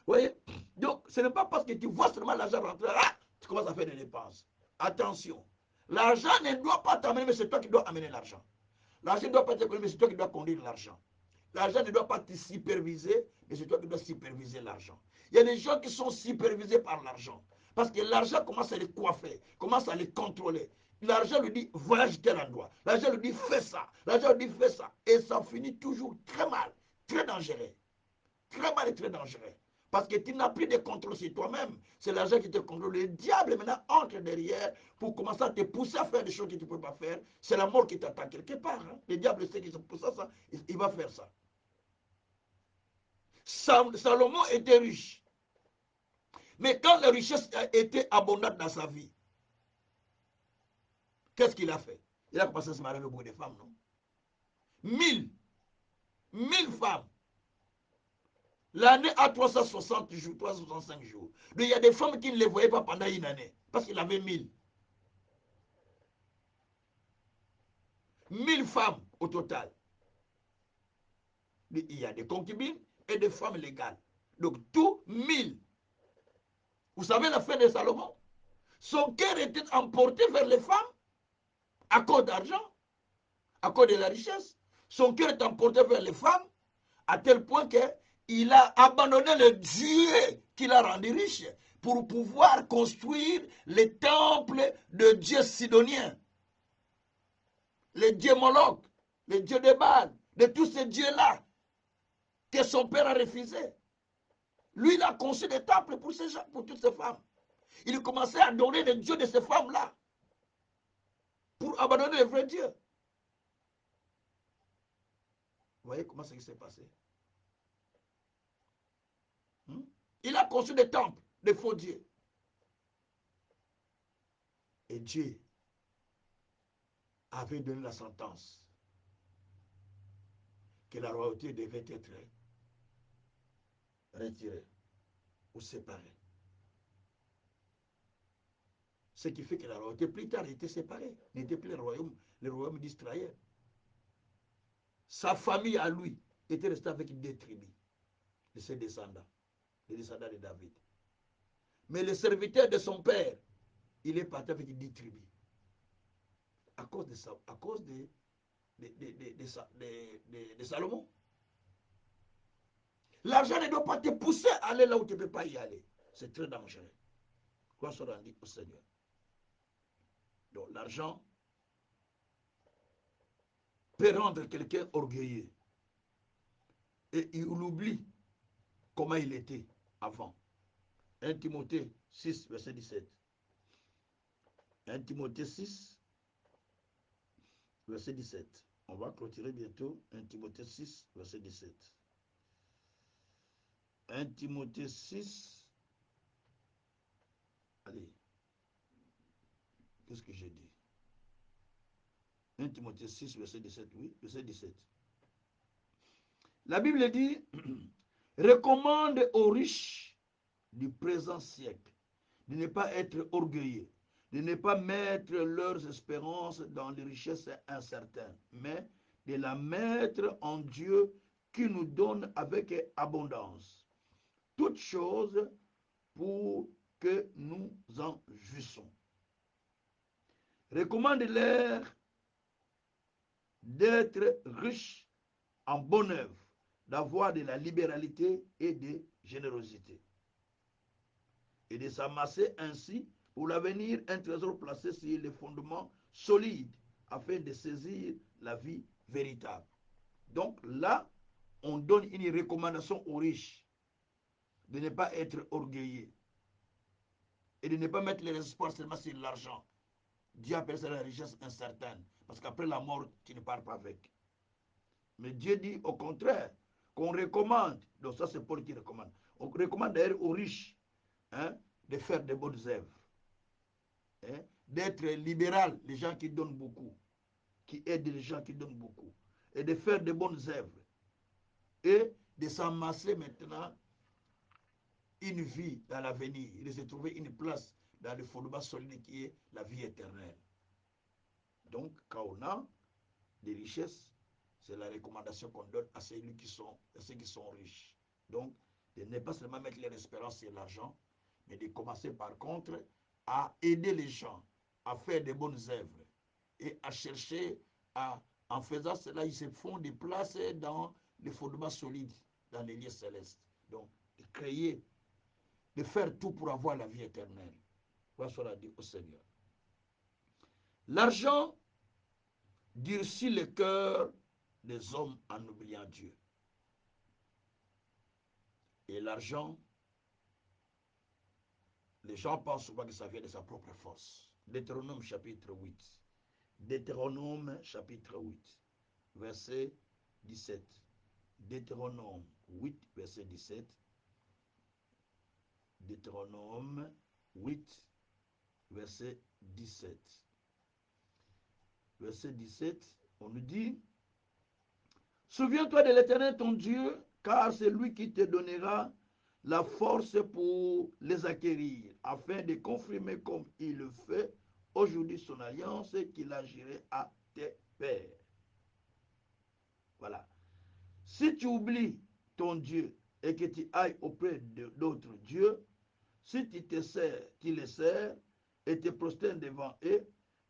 Vous voyez? Donc, ce n'est pas parce que tu vois seulement l'argent rentrer, là, tu commences à faire des dépenses. Attention. L'argent ne doit pas t'amener, mais c'est toi qui dois amener l'argent. L'argent ne doit pas t'amener, mais c'est toi qui dois conduire l'argent. L'argent ne doit pas te superviser, mais c'est toi qui dois superviser l'argent. Il y a des gens qui sont supervisés par l'argent. Parce que l'argent commence à les coiffer, commence à les contrôler. L'argent lui dit, voyage tel endroit. L'argent lui dit, fais ça. L'argent lui dit, fais ça. Et ça finit toujours très mal, très dangereux. Très mal et très dangereux. Parce que tu n'as plus de contrôle sur toi-même. C'est l'argent qui te contrôle. Le diable maintenant entre derrière pour commencer à te pousser à faire des choses que tu ne peux pas faire. C'est la mort qui t'attend quelque part. Hein. Le diable sait qu'il se pousse à ça. Il va faire ça. Salomon était riche. Mais quand la richesse était abondante dans sa vie, qu'est-ce qu'il a fait? Il a commencé à se marier avec beaucoup de femmes, non? 1000 femmes. L'année a 360 jours, 365 jours. Donc il y a des femmes qui ne les voyaient pas pendant une année, parce qu'il avait 1000. 1000 femmes au total. Il y a des concubines et des femmes légales. Donc tout 1000. Vous savez la fin de Salomon? Son cœur était emporté vers les femmes à cause d'argent, à cause de la richesse. Son cœur est emporté vers les femmes à tel point qu'il a abandonné le Dieu qui l'a rendu riche pour pouvoir construire les temples de dieux sidoniens, les dieux Moloch, les dieux de Baal, de tous ces dieux-là que son père a refusé. Lui, il a conçu des temples pour toutes ces femmes. Il commençait à adorer les dieux de ces femmes-là pour abandonner le vrai Dieu. Vous voyez comment ça s'est passé? Il a construit des temples, des faux dieux. Et Dieu avait donné la sentence que la royauté devait être retirée ou séparée. Ce qui fait que la royauté plus tard était séparée, n'était plus le royaume d'Israël. Sa famille à lui était restée avec des tribus de ses descendants, les descendants de David. Mais le serviteur de son père, il est parti avec 10 tribus. À cause de ça, à cause de Salomon. L'argent ne doit pas te pousser à aller là où tu ne peux pas y aller. C'est très dangereux. Qu'on se rendit au Seigneur. Donc l'argent peut rendre quelqu'un orgueilleux. Et il oublie comment il était avant. 1 Timothée 6, verset 17. 1 Timothée 6, verset 17. On va clôturer bientôt 1 Timothée 6, verset 17. 1 Timothée 6. Allez, qu'est-ce que j'ai dit? 1 Timothée 6, verset 17. Oui, verset 17. La Bible dit, recommande aux riches du présent siècle de ne pas être orgueilleux, de ne pas mettre leurs espérances dans les richesses incertaines, mais de la mettre en Dieu qui nous donne avec abondance toutes choses pour que nous en jouissons. Recommande-leur d'être riches en bonne œuvre, d'avoir de la libéralité et de générosité, et de s'amasser ainsi pour l'avenir un trésor placé sur les fondements solides afin de saisir la vie véritable. Donc là, on donne une recommandation aux riches de ne pas être orgueilleux et de ne pas mettre les espoirs seulement sur l'argent. Dieu appelle ça la richesse incertaine, parce qu'après la mort, tu ne pars pas avec. Mais Dieu dit au contraire qu'on recommande, donc ça c'est Paul qui recommande, on recommande d'ailleurs aux riches, hein, de faire de bonnes œuvres, hein, d'être libéral, les gens qui donnent beaucoup, qui aident les gens qui donnent beaucoup, et de faire de bonnes œuvres, et de s'amasser maintenant une vie dans l'avenir, et de se trouver une place dans le fondement solide qui est la vie éternelle. Donc, quand on a des richesses, c'est la recommandation qu'on donne à ceux qui sont riches. Donc, de ne pas seulement mettre leur espérance sur l'argent, mais de commencer par contre à aider les gens, à faire de bonnes œuvres et à chercher en faisant cela, ils se font des places dans les fondements solides, dans les lieux célestes. Donc, de créer, de faire tout pour avoir la vie éternelle. Voilà ce qu'on a dit au Seigneur. L'argent durcit le cœur des hommes en oubliant Dieu. Et l'argent, les gens pensent souvent que ça vient de sa propre force. Deutéronome chapitre 8. Deutéronome chapitre 8, verset 17. Deutéronome 8, verset 17. Deutéronome 8, verset 17. Verset 17, on nous dit, souviens-toi de l'Éternel ton Dieu, car c'est lui qui te donnera la force pour les acquérir, afin de confirmer comme il le fait aujourd'hui son alliance qu'il agirait à tes pères. Voilà. Si tu oublies ton Dieu et que tu ailles auprès d'autres dieux, si tu te sers, tu les sers et te prosternes devant eux,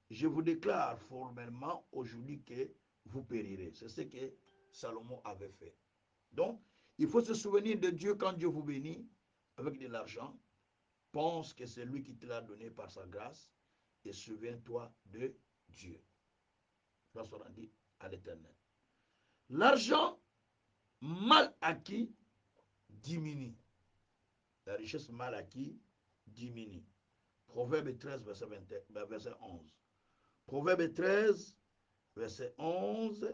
je vous déclare formellement aujourd'hui que vous périrez. C'est ce que Salomon avait fait. Donc, il faut se souvenir de Dieu quand Dieu vous bénit avec de l'argent. Pense que c'est lui qui te l'a donné par sa grâce et souviens-toi de Dieu. Ça sera dit à l'Éternel. L'argent mal acquis diminue. La richesse mal acquise diminue. Proverbe 13, verset 11. Proverbe 13, verset 11.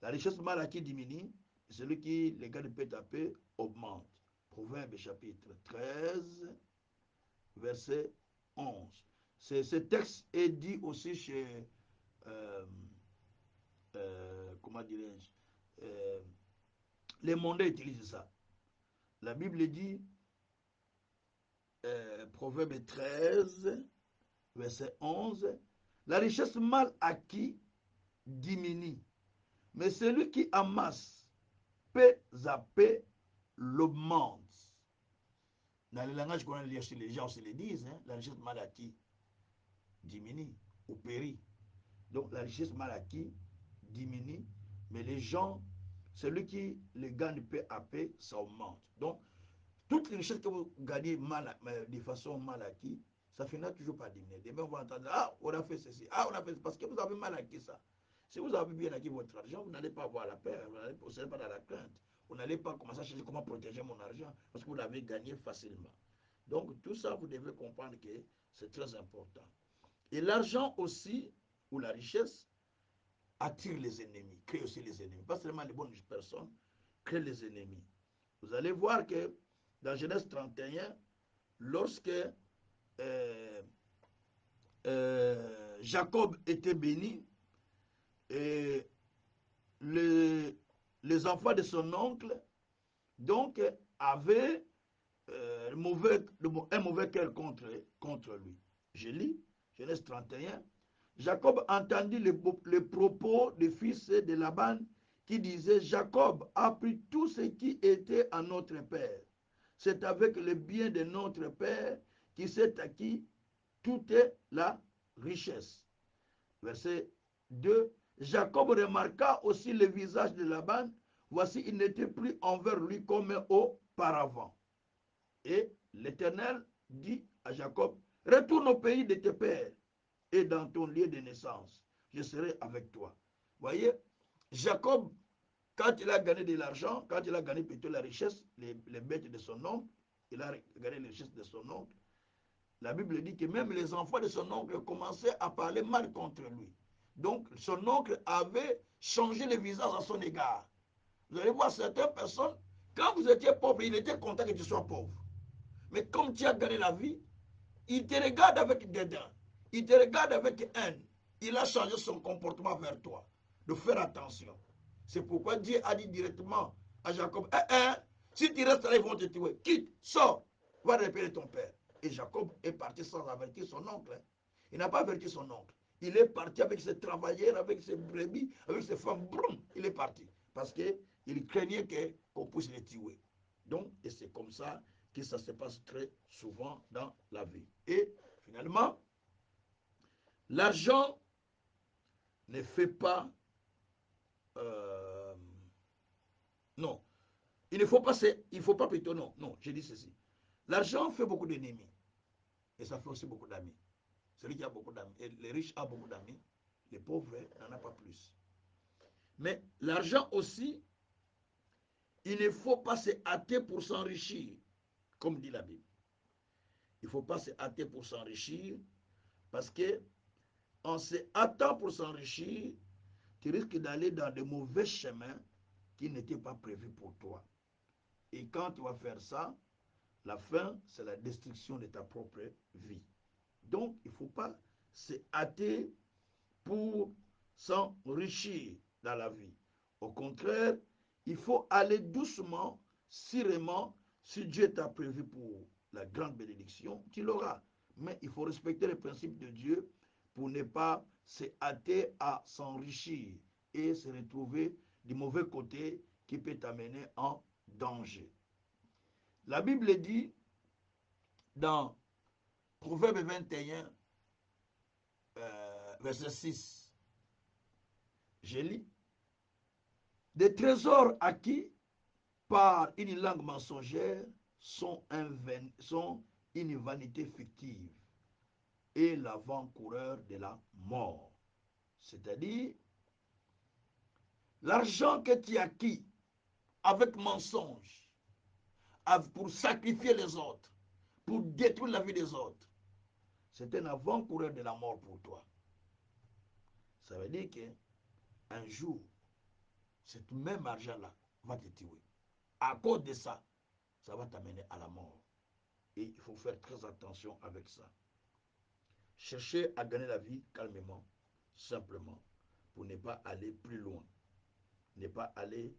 La richesse mal acquise diminue. Celui qui les garde peu à peu augmente. Proverbe chapitre 13, verset 11. Ce texte est dit aussi chez, comment dirais-je, les mondains utilisent ça. La Bible dit, Proverbe 13, verset 11, la richesse mal acquise diminue, mais celui qui amasse peu à peu l'augmente. Dans le langage qu'on a lu chez les gens, on se le dit, hein, la richesse mal acquise diminue ou périt. Donc la richesse mal acquise diminue, mais les gens, celui qui les gagne peu à peu, ça augmente. Donc, toute richesse que vous gagnez de façon mal acquise, ça finira toujours par diminuer. Demain, on va entendre, ah, on a fait ceci, ah, on a fait ceci, parce que vous avez mal acquis ça. Si vous avez bien acquis votre argent, vous n'allez pas avoir la peur, vous ne serez pas dans la crainte. Vous n'allez pas commencer à chercher comment protéger mon argent parce que vous l'avez gagné facilement. Donc tout ça, vous devez comprendre que c'est très important. Et l'argent aussi, ou la richesse, attire les ennemis, crée aussi les ennemis. Pas seulement les bonnes personnes, crée les ennemis. Vous allez voir que dans Genèse 31, lorsque euh, Jacob était béni, et les enfants de son oncle, donc, avaient un mauvais cœur contre lui. Je lis, Genèse 31. Jacob entendit les propos des fils de Laban qui disaient, Jacob a pris tout ce qui était à notre père. C'est avec le bien de notre père qui s'est acquis toute la richesse. Verset 2. Jacob remarqua aussi le visage de Laban. Voici, il n'était plus envers lui comme auparavant. Et l'Éternel dit à Jacob, retourne au pays de tes pères et dans ton lieu de naissance. Je serai avec toi. Voyez, Jacob, quand il a gagné de l'argent, quand il a gagné plutôt la richesse, les bêtes de son oncle, il a gagné les richesses de son oncle, la Bible dit que même les enfants de son oncle commençaient à parler mal contre lui. Donc, son oncle avait changé le visage à son égard. Vous allez voir certaines personnes, quand vous étiez pauvre, il était content que tu sois pauvre. Mais comme tu as gagné la vie, il te regarde avec dédain. Il te regarde avec haine. Il a changé son comportement vers toi. De faire attention. C'est pourquoi Dieu a dit directement à Jacob, si tu restes là, ils vont te tuer. Quitte, sors, va repérer ton père. Et Jacob est parti sans avertir son oncle. Il n'a pas averti son oncle. Il est parti avec ses travailleurs, avec ses brebis, avec ses femmes. Brum, il est parti. Parce qu'il craignait qu'on puisse les tuer. Donc, et c'est comme ça que ça se passe très souvent dans la vie. Et finalement, l'argent ne fait pas... non, il ne faut pas plutôt, non, j'ai dit ceci. L'argent fait beaucoup d'ennemis et ça fait aussi beaucoup d'amis. Celui qui a beaucoup d'amis, et les riches ont beaucoup d'amis, les pauvres n'en ont pas plus. Mais l'argent aussi, il ne faut pas se hâter pour s'enrichir, comme dit la Bible. Il ne faut pas se hâter pour s'enrichir parce que en se hâtant pour s'enrichir, tu risques d'aller dans de mauvais chemins qui n'étaient pas prévus pour toi. Et quand tu vas faire ça, la fin, c'est la destruction de ta propre vie. Donc, il ne faut pas se hâter pour s'enrichir dans la vie. Au contraire, il faut aller doucement, sûrement, si Dieu t'a prévu pour la grande bénédiction, tu l'auras. Mais il faut respecter les principes de Dieu pour ne pas se hâter à s'enrichir et se retrouver du mauvais côté qui peut t'amener en danger. La Bible dit dans Proverbe 21, verset 6, je lis, des trésors acquis par une langue mensongère sont une vanité fictive et l'avant-coureur de la mort. C'est-à-dire, l'argent que tu as acquis avec mensonge, pour sacrifier les autres, pour détruire la vie des autres, c'est un avant-coureur de la mort pour toi. Ça veut dire qu'un jour, cet même argent-là va te tuer. À cause de ça, ça va t'amener à la mort. Et il faut faire très attention avec ça. Cherchez à gagner la vie calmement, simplement, pour ne pas aller plus loin. Ne pas aller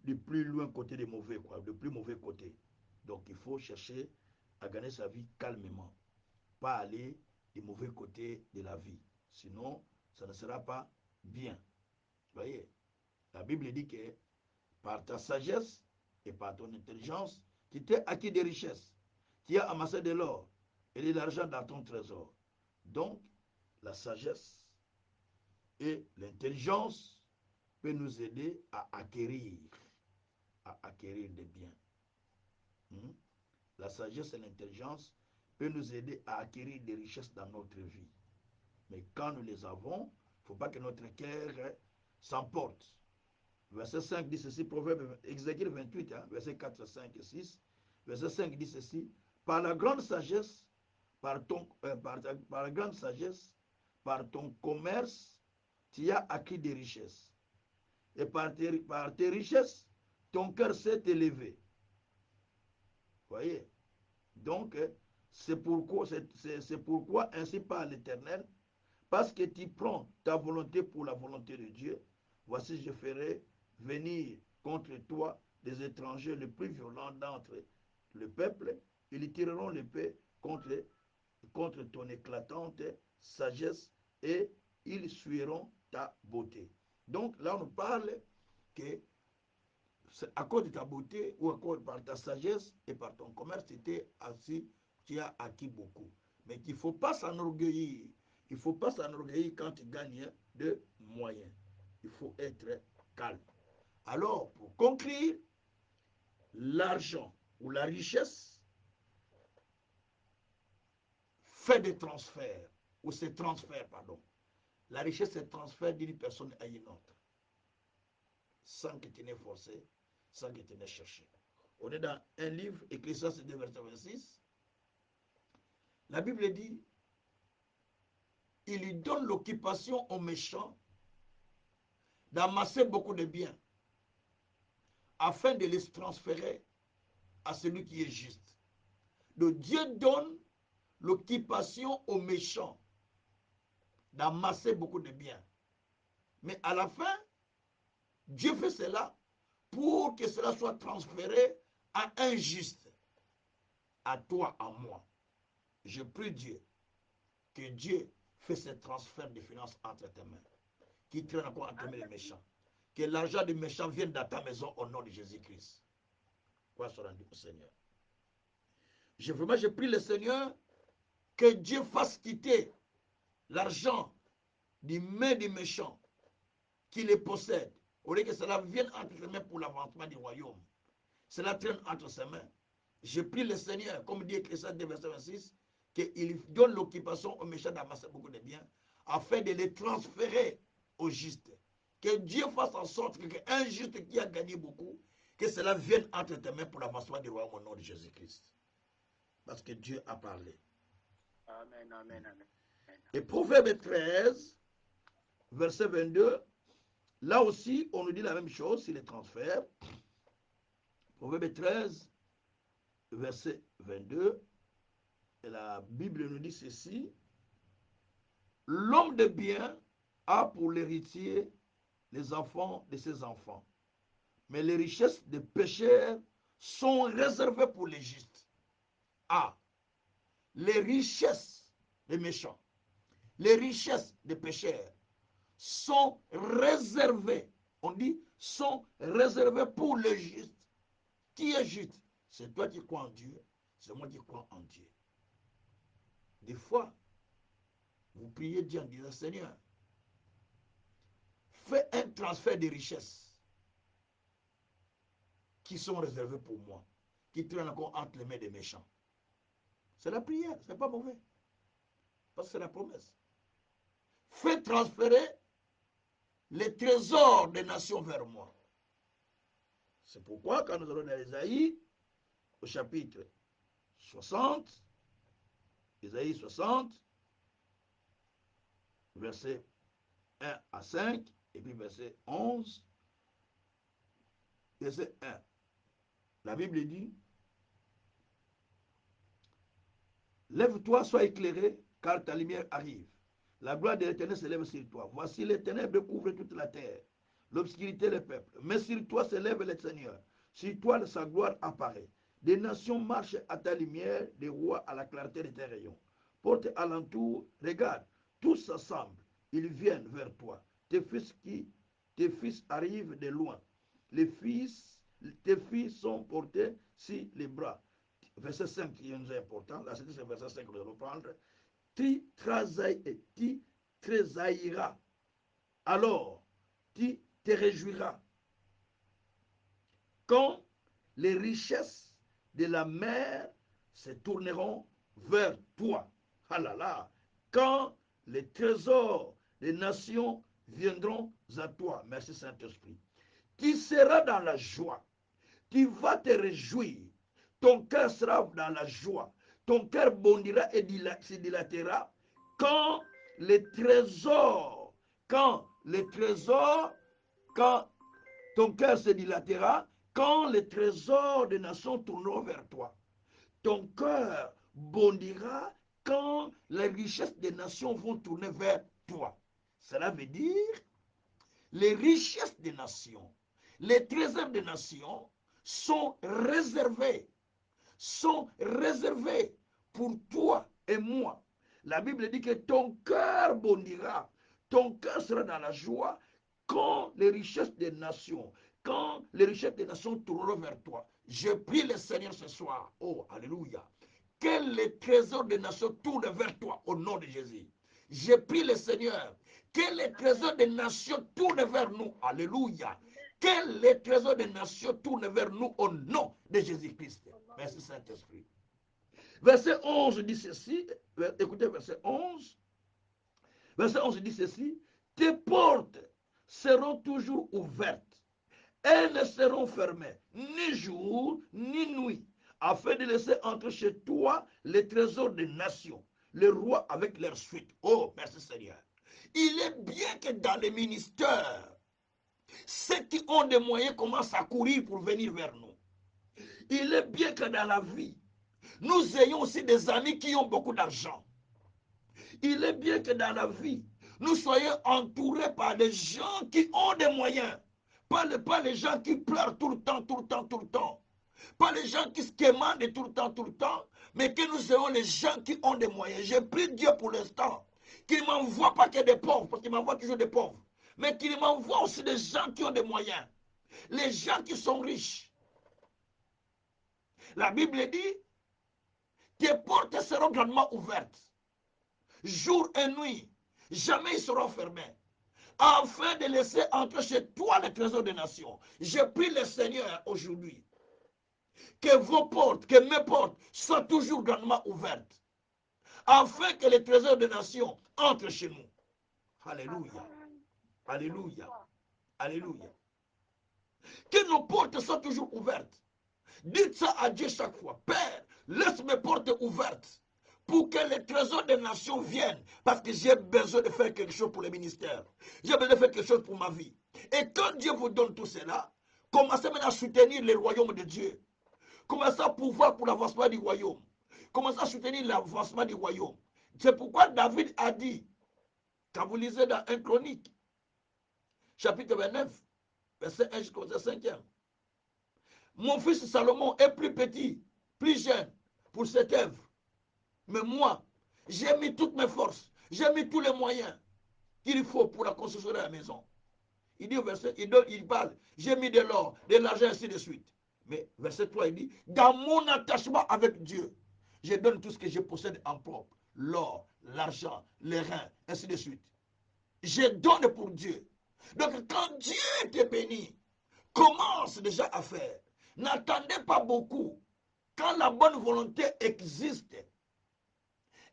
de plus loin côté des mauvais, quoi, de plus mauvais côté. Donc il faut chercher à gagner sa vie calmement. Pas aller du mauvais côté de la vie. Sinon, ça ne sera pas bien. Vous voyez, la Bible dit que par ta sagesse et par ton intelligence, tu t'es acquis des richesses. Tu as amassé de l'or et de l'argent dans ton trésor. Donc, la sagesse et l'intelligence peuvent nous aider à acquérir des biens. La sagesse et l'intelligence peuvent nous aider à acquérir des richesses dans notre vie. Mais quand nous les avons, faut pas que notre cœur s'emporte. Verset 5 dit ceci, Proverbe, Ézéchiel 28, hein, verset 4, 5 et 6. Verset 5 dit ceci, par la grande sagesse, par la grande sagesse, par ton commerce, tu as acquis des richesses. Et par tes richesses, ton cœur s'est élevé. Voyez? Donc, c'est pourquoi ainsi parle l'Éternel, parce que tu prends ta volonté pour la volonté de Dieu. Voici, je ferai venir contre toi des étrangers les plus violents d'entre le peuple. Ils tireront l'épée contre ton éclatante sagesse et ils suivront ta beauté. Donc là, on parle que à cause de ta beauté ou à cause par ta sagesse et par ton commerce, tu as acquis beaucoup. Mais qu'il ne faut pas s'enorgueillir. Il ne faut pas s'enorgueillir quand tu gagnes de moyens. Il faut être calme. Alors, pour conclure, l'argent ou la richesse fait des transferts, ou se transfère, pardon. La richesse se transfère d'une personne à une autre, sans que tu n'aies forcé, sans que tu n'aies cherché. On est dans un livre, Ecclésiaste 2, verset 26. La Bible dit, il donne l'occupation aux méchants d'amasser beaucoup de biens, afin de les transférer à celui qui est juste. Donc Dieu donne l'occupation aux méchants d'amasser beaucoup de biens. Mais à la fin, Dieu fait cela pour que cela soit transféré à un juste, à toi, à moi. Je prie Dieu que Dieu fasse ce transfert de finances entre tes mains, qui traîne encore entre les méchants. Que l'argent des méchants vienne dans ta maison au nom de Jésus-Christ. Quoi soit rendu au Seigneur. Je prie le Seigneur que Dieu fasse quitter l'argent des mains des méchants qui les possèdent, au lieu que cela vienne entre ses mains pour l'avancement du royaume. Cela traîne entre ses mains. Je prie le Seigneur, comme dit Ecclésiaste 2, verset 26, qu'il donne l'occupation aux méchants d'amasser beaucoup de biens, afin de les transférer aux justes. Que Dieu fasse en sorte qu'un juste qui a gagné beaucoup, que cela vienne entre tes mains pour l'avancement du royaume au nom de Jésus-Christ. Parce que Dieu a parlé. Amen, amen, amen. Et Proverbe 13, verset 22, là aussi, on nous dit la même chose sur les transferts. Proverbe 13, verset 22, et la Bible nous dit ceci, l'homme de bien a pour l'héritier les enfants de ses enfants, mais les richesses des pécheurs sont réservées pour les justes. Ah, les richesses des méchants, les richesses des pécheurs sont réservées, on dit, sont réservées pour les justes. Qui est juste? C'est toi qui crois en Dieu, c'est moi qui crois en Dieu. Des fois, vous priez Dieu en disant, Seigneur, fais un transfert de richesses qui sont réservées pour moi, qui traînent encore entre les mains des méchants. C'est la prière, ce n'est pas mauvais. Parce que c'est la promesse. Fais transférer les trésors des nations vers moi. C'est pourquoi, quand nous allons dans Isaïe, au chapitre 60, Isaïe 60, verset 1 à 5, et puis verset 11, verset 1. La Bible dit, lève-toi, sois éclairé, car ta lumière arrive. La gloire de l'Éternel s'élève sur toi. Voici les ténèbres couvrent toute la terre, l'obscurité les peuples. Mais sur toi s'élève le Seigneur. Sur toi sa gloire apparaît. Des nations marchent à ta lumière, des rois à la clarté de tes rayons. Porte alentour, regarde, tous s'assemblent, ils viennent vers toi. Tes fils arrivent de loin. Tes filles sont portées sur les bras. Verset 5 qui est important, là c'est le verset 5 que nous allons prendre. Tu tressailleras, alors tu te réjouiras. Quand les richesses de la mer se tourneront vers toi. Ah là là, quand les trésors les nations viendront à toi. Merci Saint-Esprit. Tu seras dans la joie. Tu vas te réjouir. Ton cœur sera dans la joie. Ton cœur bondira et se dilatera quand les trésors, quand ton cœur se dilatera, quand les trésors des nations tourneront vers toi. Ton cœur bondira quand les richesses des nations vont tourner vers toi. Cela veut dire les richesses des nations, les trésors des nations sont réservés pour toi et moi. La Bible dit que ton cœur bondira, ton cœur sera dans la joie quand les richesses des nations tourneront vers toi. Je prie le Seigneur ce soir, oh, alléluia, que les trésors des nations tournent vers toi au nom de Jésus. Je prie le Seigneur, que les trésors des nations tournent vers nous, alléluia. Que les trésors des nations tournent vers nous au nom de Jésus-Christ. Merci Saint-Esprit. Verset 11 dit ceci, écoutez verset 11. Verset 11 dit ceci, tes portes seront toujours ouvertes. Elles ne seront fermées, ni jour, ni nuit, afin de laisser entrer chez toi les trésors des nations, les rois avec leur suite. Oh, merci Seigneur. Il est bien que dans les ministères, ceux qui ont des moyens commencent à courir pour venir vers nous. Il est bien que dans la vie, nous ayons aussi des amis qui ont beaucoup d'argent. Il est bien que dans la vie, nous soyons entourés par des gens qui ont des moyens. Pas les gens qui pleurent tout le temps. Pas les gens qui se quémandent tout le temps. Mais que nous ayons les gens qui ont des moyens. Je prie Dieu pour l'instant qu'il ne m'envoie pas que des pauvres, parce qu'il m'envoie toujours des pauvres. Mais qu'il m'envoie aussi des gens qui ont des moyens. Les gens qui sont riches. La Bible dit, tes portes seront grandement ouvertes. Jour et nuit, jamais ils seront fermés. Afin de laisser entrer chez toi les trésors des nations. Je prie le Seigneur aujourd'hui que vos portes, que mes portes soient toujours grandement ouvertes. Afin que les trésors des nations entrent chez nous. Alléluia. Alléluia. Alléluia. Que nos portes soient toujours ouvertes. Dites ça à Dieu chaque fois. Père, laisse mes portes ouvertes pour que les trésors des nations viennent. Parce que j'ai besoin de faire quelque chose pour le ministère. J'ai besoin de faire quelque chose pour ma vie. Et quand Dieu vous donne tout cela, commencez maintenant à soutenir le royaume de Dieu. Commencez à pouvoir pour l'avancement du royaume. Commencez à soutenir l'avancement du royaume. C'est pourquoi David a dit, quand vous lisez dans 1 Chronique, chapitre 29, verset 1 jusqu'au 5e, mon fils Salomon est plus petit, plus jeune pour cette œuvre. Mais moi, j'ai mis toutes mes forces, j'ai mis tous les moyens qu'il faut pour la construction de la maison. Il dit au verset, il parle, j'ai mis de l'or, de l'argent, ainsi de suite. Mais verset 3, il dit, dans mon attachement avec Dieu, je donne tout ce que je possède en propre. L'or, l'argent, les reins, ainsi de suite. Je donne pour Dieu. Donc quand Dieu te bénit, commence déjà à faire. N'attendez pas beaucoup. Quand la bonne volonté existe,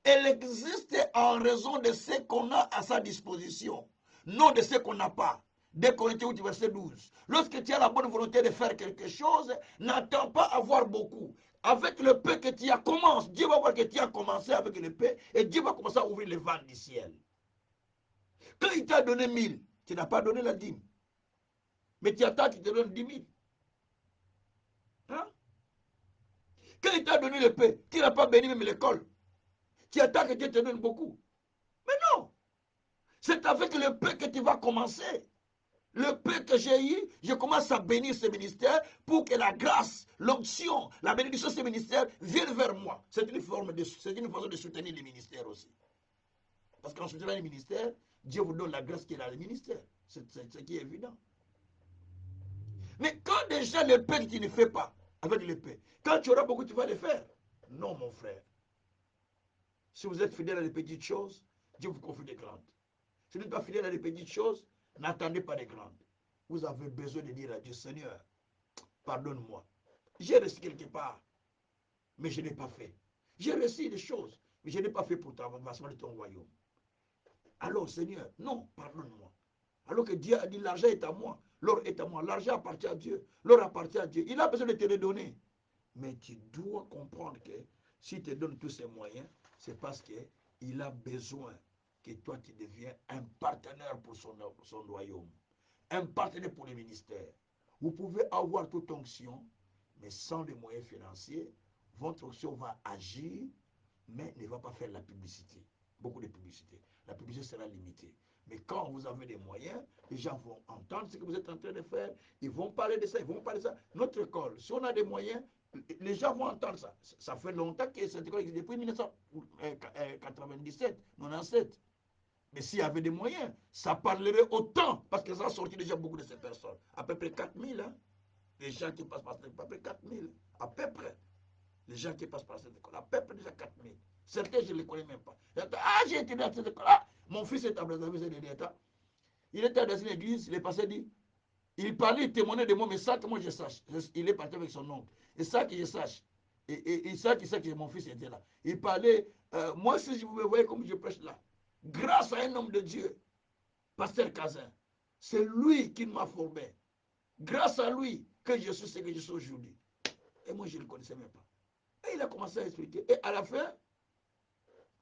elle existe en raison de ce qu'on a à sa disposition, non de ce qu'on n'a pas. 2 Corinthiens 8, verset 12. Lorsque tu as la bonne volonté de faire quelque chose, n'attends pas avoir beaucoup. Avec le peu que tu as, commence. Dieu va voir que tu as commencé avec le peu et Dieu va commencer à ouvrir les vannes du ciel. Quand il t'a donné 1000, tu n'as pas donné la dîme. Mais tu attends qu'il te donne 10 000. Hein? Quand il t'a donné le peu, tu n'as pas béni même l'école. Tu attends que Dieu te donne beaucoup. Mais non. C'est avec le peu que tu vas commencer. Le peu que j'ai eu, je commence à bénir ce ministère pour que la grâce, l'onction, la bénédiction de ce ministère vienne vers moi. C'est une façon de soutenir les ministères aussi. Parce qu'en soutenant les ministères, Dieu vous donne la grâce qu'il a le ministère. C'est ce qui est évident. Mais quand déjà le peu que tu ne fais pas, avec le peu, quand tu auras beaucoup, tu vas le faire. Non, mon frère. Si vous êtes fidèle à des petites choses, Dieu vous confie des grandes. Si vous n'êtes pas fidèle à des petites choses, n'attendez pas des grandes. Vous avez besoin de dire à Dieu, Seigneur, pardonne-moi. J'ai réussi quelque part, mais je n'ai pas fait. J'ai réussi des choses, mais je n'ai pas fait pour l'avancement de ton royaume. Alors, Seigneur, non, pardonne-moi. Alors que Dieu a dit, l'argent est à moi, l'or est à moi, l'argent appartient à Dieu, l'or appartient à Dieu. Il a besoin de te le donner. Mais tu dois comprendre que s'il te donne tous ces moyens, c'est parce qu'il a besoin que toi, tu deviens un partenaire pour son royaume, un partenaire pour le ministère. Vous pouvez avoir toute onction, mais sans les moyens financiers, votre onction va agir, mais ne va pas faire la publicité. Beaucoup de publicité. La publicité sera limitée. Mais quand vous avez des moyens, les gens vont entendre ce que vous êtes en train de faire, ils vont parler de ça, ils vont parler de ça. Notre école, si on a des moyens, les gens vont entendre ça. Ça fait longtemps que cette école existe, depuis 1997, 97. Mais s'il y avait des moyens, ça parlerait autant, parce que ça a sorti déjà beaucoup de ces personnes. À peu près 4000, hein? Les gens qui passent par cette école, à peu près 4000, à peu près. Les gens qui passent par cette école, à peu près déjà 4000. Certains, je ne les connais même pas. Ah, j'ai été dans cette école. Ah, mon fils est à Brazzaville, il était dans une église, il est passé, dit, il parlait, il témoignait de moi, mais ça que moi je sache. Il est parti avec son oncle. Et ça que je sache. Et ça qui sait que mon fils était là. Il parlait, moi si vous me voyez comme je prêche là, grâce à un homme de Dieu, Pasteur Kazin, c'est lui qui m'a formé. Grâce à lui que je suis ce que je suis aujourd'hui. Et moi je ne le connaissais même pas. Et il a commencé à expliquer. Et à la fin,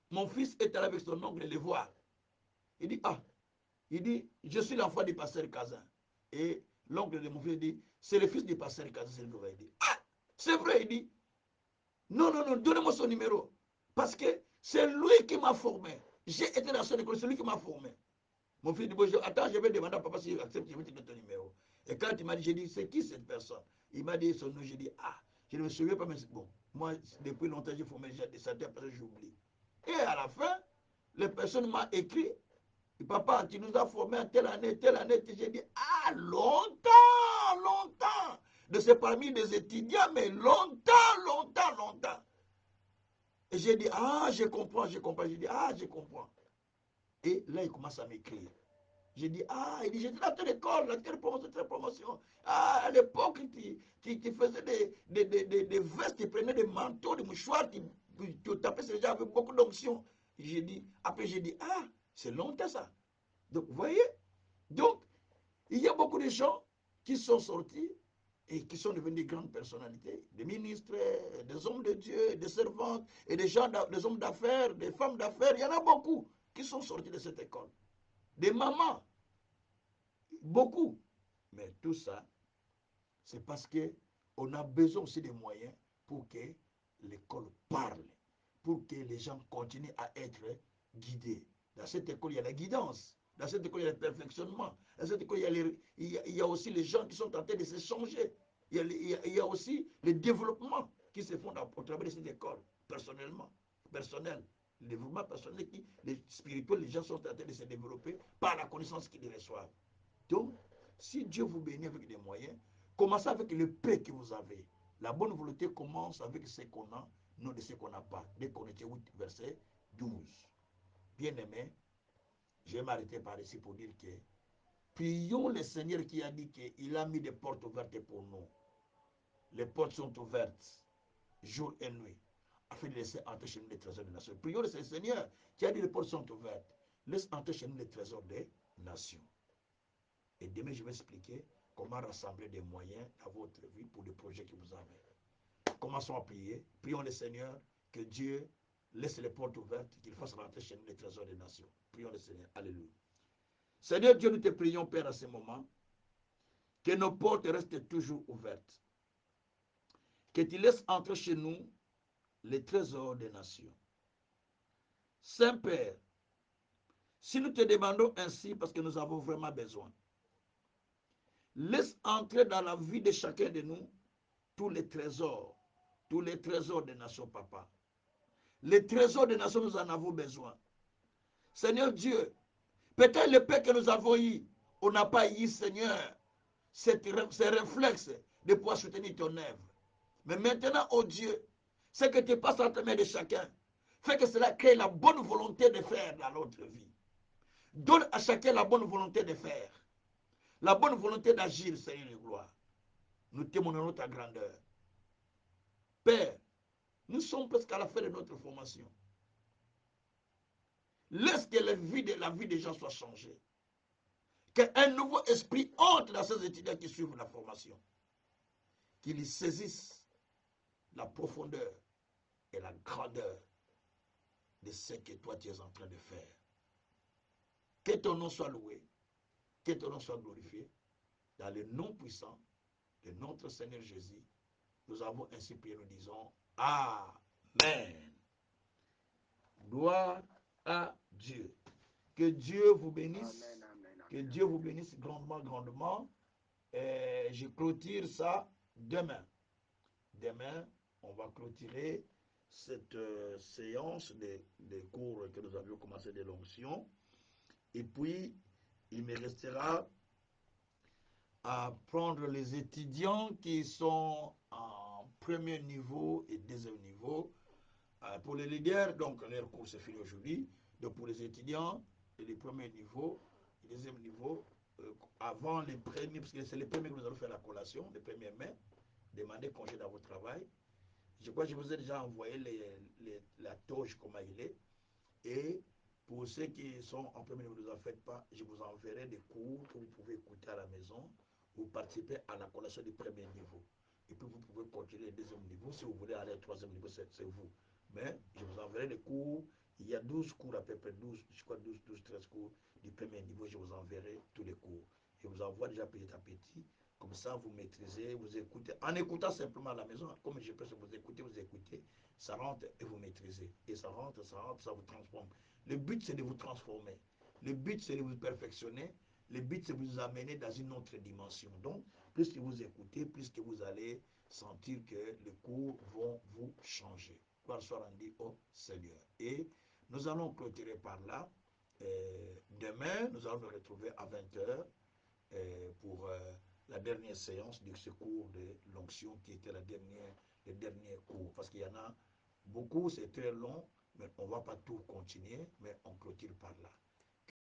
mon fils est allé avec son oncle le voir. Il dit, ah, il dit, je suis l'enfant du pasteur Kazin. Et l'oncle de mon fils dit, c'est le fils du pasteur Kazin, c'est le nouveau. Il dit, ah, c'est vrai, il dit, non, non, non, donnez-moi son numéro. Parce que c'est lui qui m'a formé. J'ai été dans son école, c'est lui qui m'a formé. Mon fils dit, bon, attends, je vais demander à papa s'il accepte, je vais te donner ton numéro. Et quand il m'a dit, j'ai dit, c'est qui cette personne? Il m'a dit son nom, j'ai dit, ah, je ne me souviens pas, mais bon, moi, depuis longtemps, j'ai formé certaines personnes, j'oublie. Et à la fin, les personnes m'ont écrit, papa, tu nous as formés en telle année, j'ai dit, ah, longtemps, longtemps. De ces parmi des étudiants, mais longtemps, longtemps, longtemps. Et j'ai dit, ah, je comprends. J'ai dit, ah, je comprends. Et là, il commence à m'écrire. J'ai dit, ah, il dit, j'étais dans telle école, dans telle promotion. Ah, à l'époque, tu faisais des vestes, tu prenais des manteaux, des mouchoirs, tu tapais ces gens avec beaucoup d'onction. Après, j'ai dit, ah, c'est longtemps ça. Donc, vous voyez? Donc, il y a beaucoup de gens qui sont sortis et qui sont devenus des grandes personnalités, des ministres, des hommes de Dieu, des servantes, et des gens, des hommes d'affaires, des femmes d'affaires. Il y en a beaucoup qui sont sortis de cette école. Des mamans, beaucoup. Mais tout ça, c'est parce qu'on a besoin aussi des moyens pour que l'école parle, pour que les gens continuent à être guidés. Dans cette école, il y a la guidance. Dans cette école, il y a le perfectionnement. Dans cette école, il y a aussi les gens qui sont en train de s'échanger. Il y a aussi le développement qui se font au travers de cette école, personnel. Le développement personnel, les spirituels, les gens sont en train de se développer par la connaissance qu'ils reçoivent. Donc, si Dieu vous bénit avec des moyens, commencez avec le peu que vous avez. La bonne volonté commence avec ce qu'on a, non de ce qu'on n'a pas. Dès qu'on était 8, verset 12. Bien-aimé, je vais m'arrêter par ici pour dire que prions le Seigneur qui a dit qu'il a mis des portes ouvertes pour nous. Les portes sont ouvertes, jour et nuit, afin de laisser entrer chez nous les trésors des nations. Prions le Seigneur qui a dit que les portes sont ouvertes. Laisse entrer chez nous les trésors des nations. Et demain, je vais expliquer comment rassembler des moyens dans votre vie pour les projets que vous avez. Commençons à prier. Prions le Seigneur que Dieu laisse les portes ouvertes, qu'il fasse rentrer chez nous les trésors des nations. Prions le Seigneur. Alléluia. Seigneur Dieu, nous te prions, Père, à ce moment, que nos portes restent toujours ouvertes. Que tu laisses entrer chez nous les trésors des nations. Saint-Père, si nous te demandons ainsi parce que nous avons vraiment besoin, laisse entrer dans la vie de chacun de nous tous les trésors des nations, papa. Les trésors des nations, nous en avons besoin. Seigneur Dieu, peut-être le paix que nous avons eu, on n'a pas eu, Seigneur, ces réflexes de pouvoir soutenir ton œuvre. Mais maintenant, oh Dieu, ce que tu passes entre les mains de chacun, fait que cela crée la bonne volonté de faire dans notre vie. Donne à chacun la bonne volonté de faire, la bonne volonté d'agir, Seigneur de gloire. Nous témoignons ta grandeur. Père, nous sommes presque à la fin de notre formation. Laisse que la vie des gens soit changée. Qu'un nouveau esprit entre dans ces étudiants qui suivent la formation. Qu'ils saisissent la profondeur et la grandeur de ce que toi tu es en train de faire. Que ton nom soit loué, que ton nom soit glorifié. Dans le nom puissant de notre Seigneur Jésus, nous avons ainsi prié, nous disons Amen. Gloire à Dieu. Que Dieu vous bénisse. Amen, amen, Que amen. Dieu vous bénisse grandement, grandement. Et je clôture ça demain. Demain, on va clôturer cette séance des cours que nous avions commencé de l'onction. Et puis, il me restera à prendre les étudiants qui sont en premier niveau et deuxième niveau. Pour les leaders, donc leur cours c'est fini aujourd'hui. Donc pour les étudiants, les premiers niveaux, les deuxième niveau, avant les premiers, parce que c'est les premiers que nous allons faire la collation, les 1er mai, demandez congé dans votre travail. Je crois que je vous ai déjà envoyé la toge, comment il est. Et pour ceux qui sont en premier niveau, ne vous en faites pas, je vous enverrai des cours que vous pouvez écouter à la maison. Vous participez à la collation du premier niveau. Et puis vous pouvez continuer le deuxième niveau. Si vous voulez aller au troisième niveau, c'est vous. Mais je vous enverrai les cours. Il y a 12 cours à peu près, 12, je crois 12, 13 cours du premier niveau. Je vous enverrai tous les cours. Je vous envoie déjà petit à petit. Comme ça, vous maîtrisez, vous écoutez. En écoutant simplement à la maison, comme je peux vous écoutez, ça rentre et vous maîtrisez. Et ça rentre, ça vous transforme. Le but, c'est de vous transformer. Le but, c'est de vous perfectionner. Le but, c'est de vous amener dans une autre dimension. Donc, plus que vous écoutez, plus que vous allez sentir que les cours vont vous changer. Gloire soit rendue au Seigneur. Et nous allons clôturer par là. Demain, nous allons nous retrouver à 20h pour la dernière séance de ce cours de l'onction qui était le dernier cours. Parce qu'il y en a beaucoup, c'est très long, mais on ne va pas tout continuer, mais on clôture.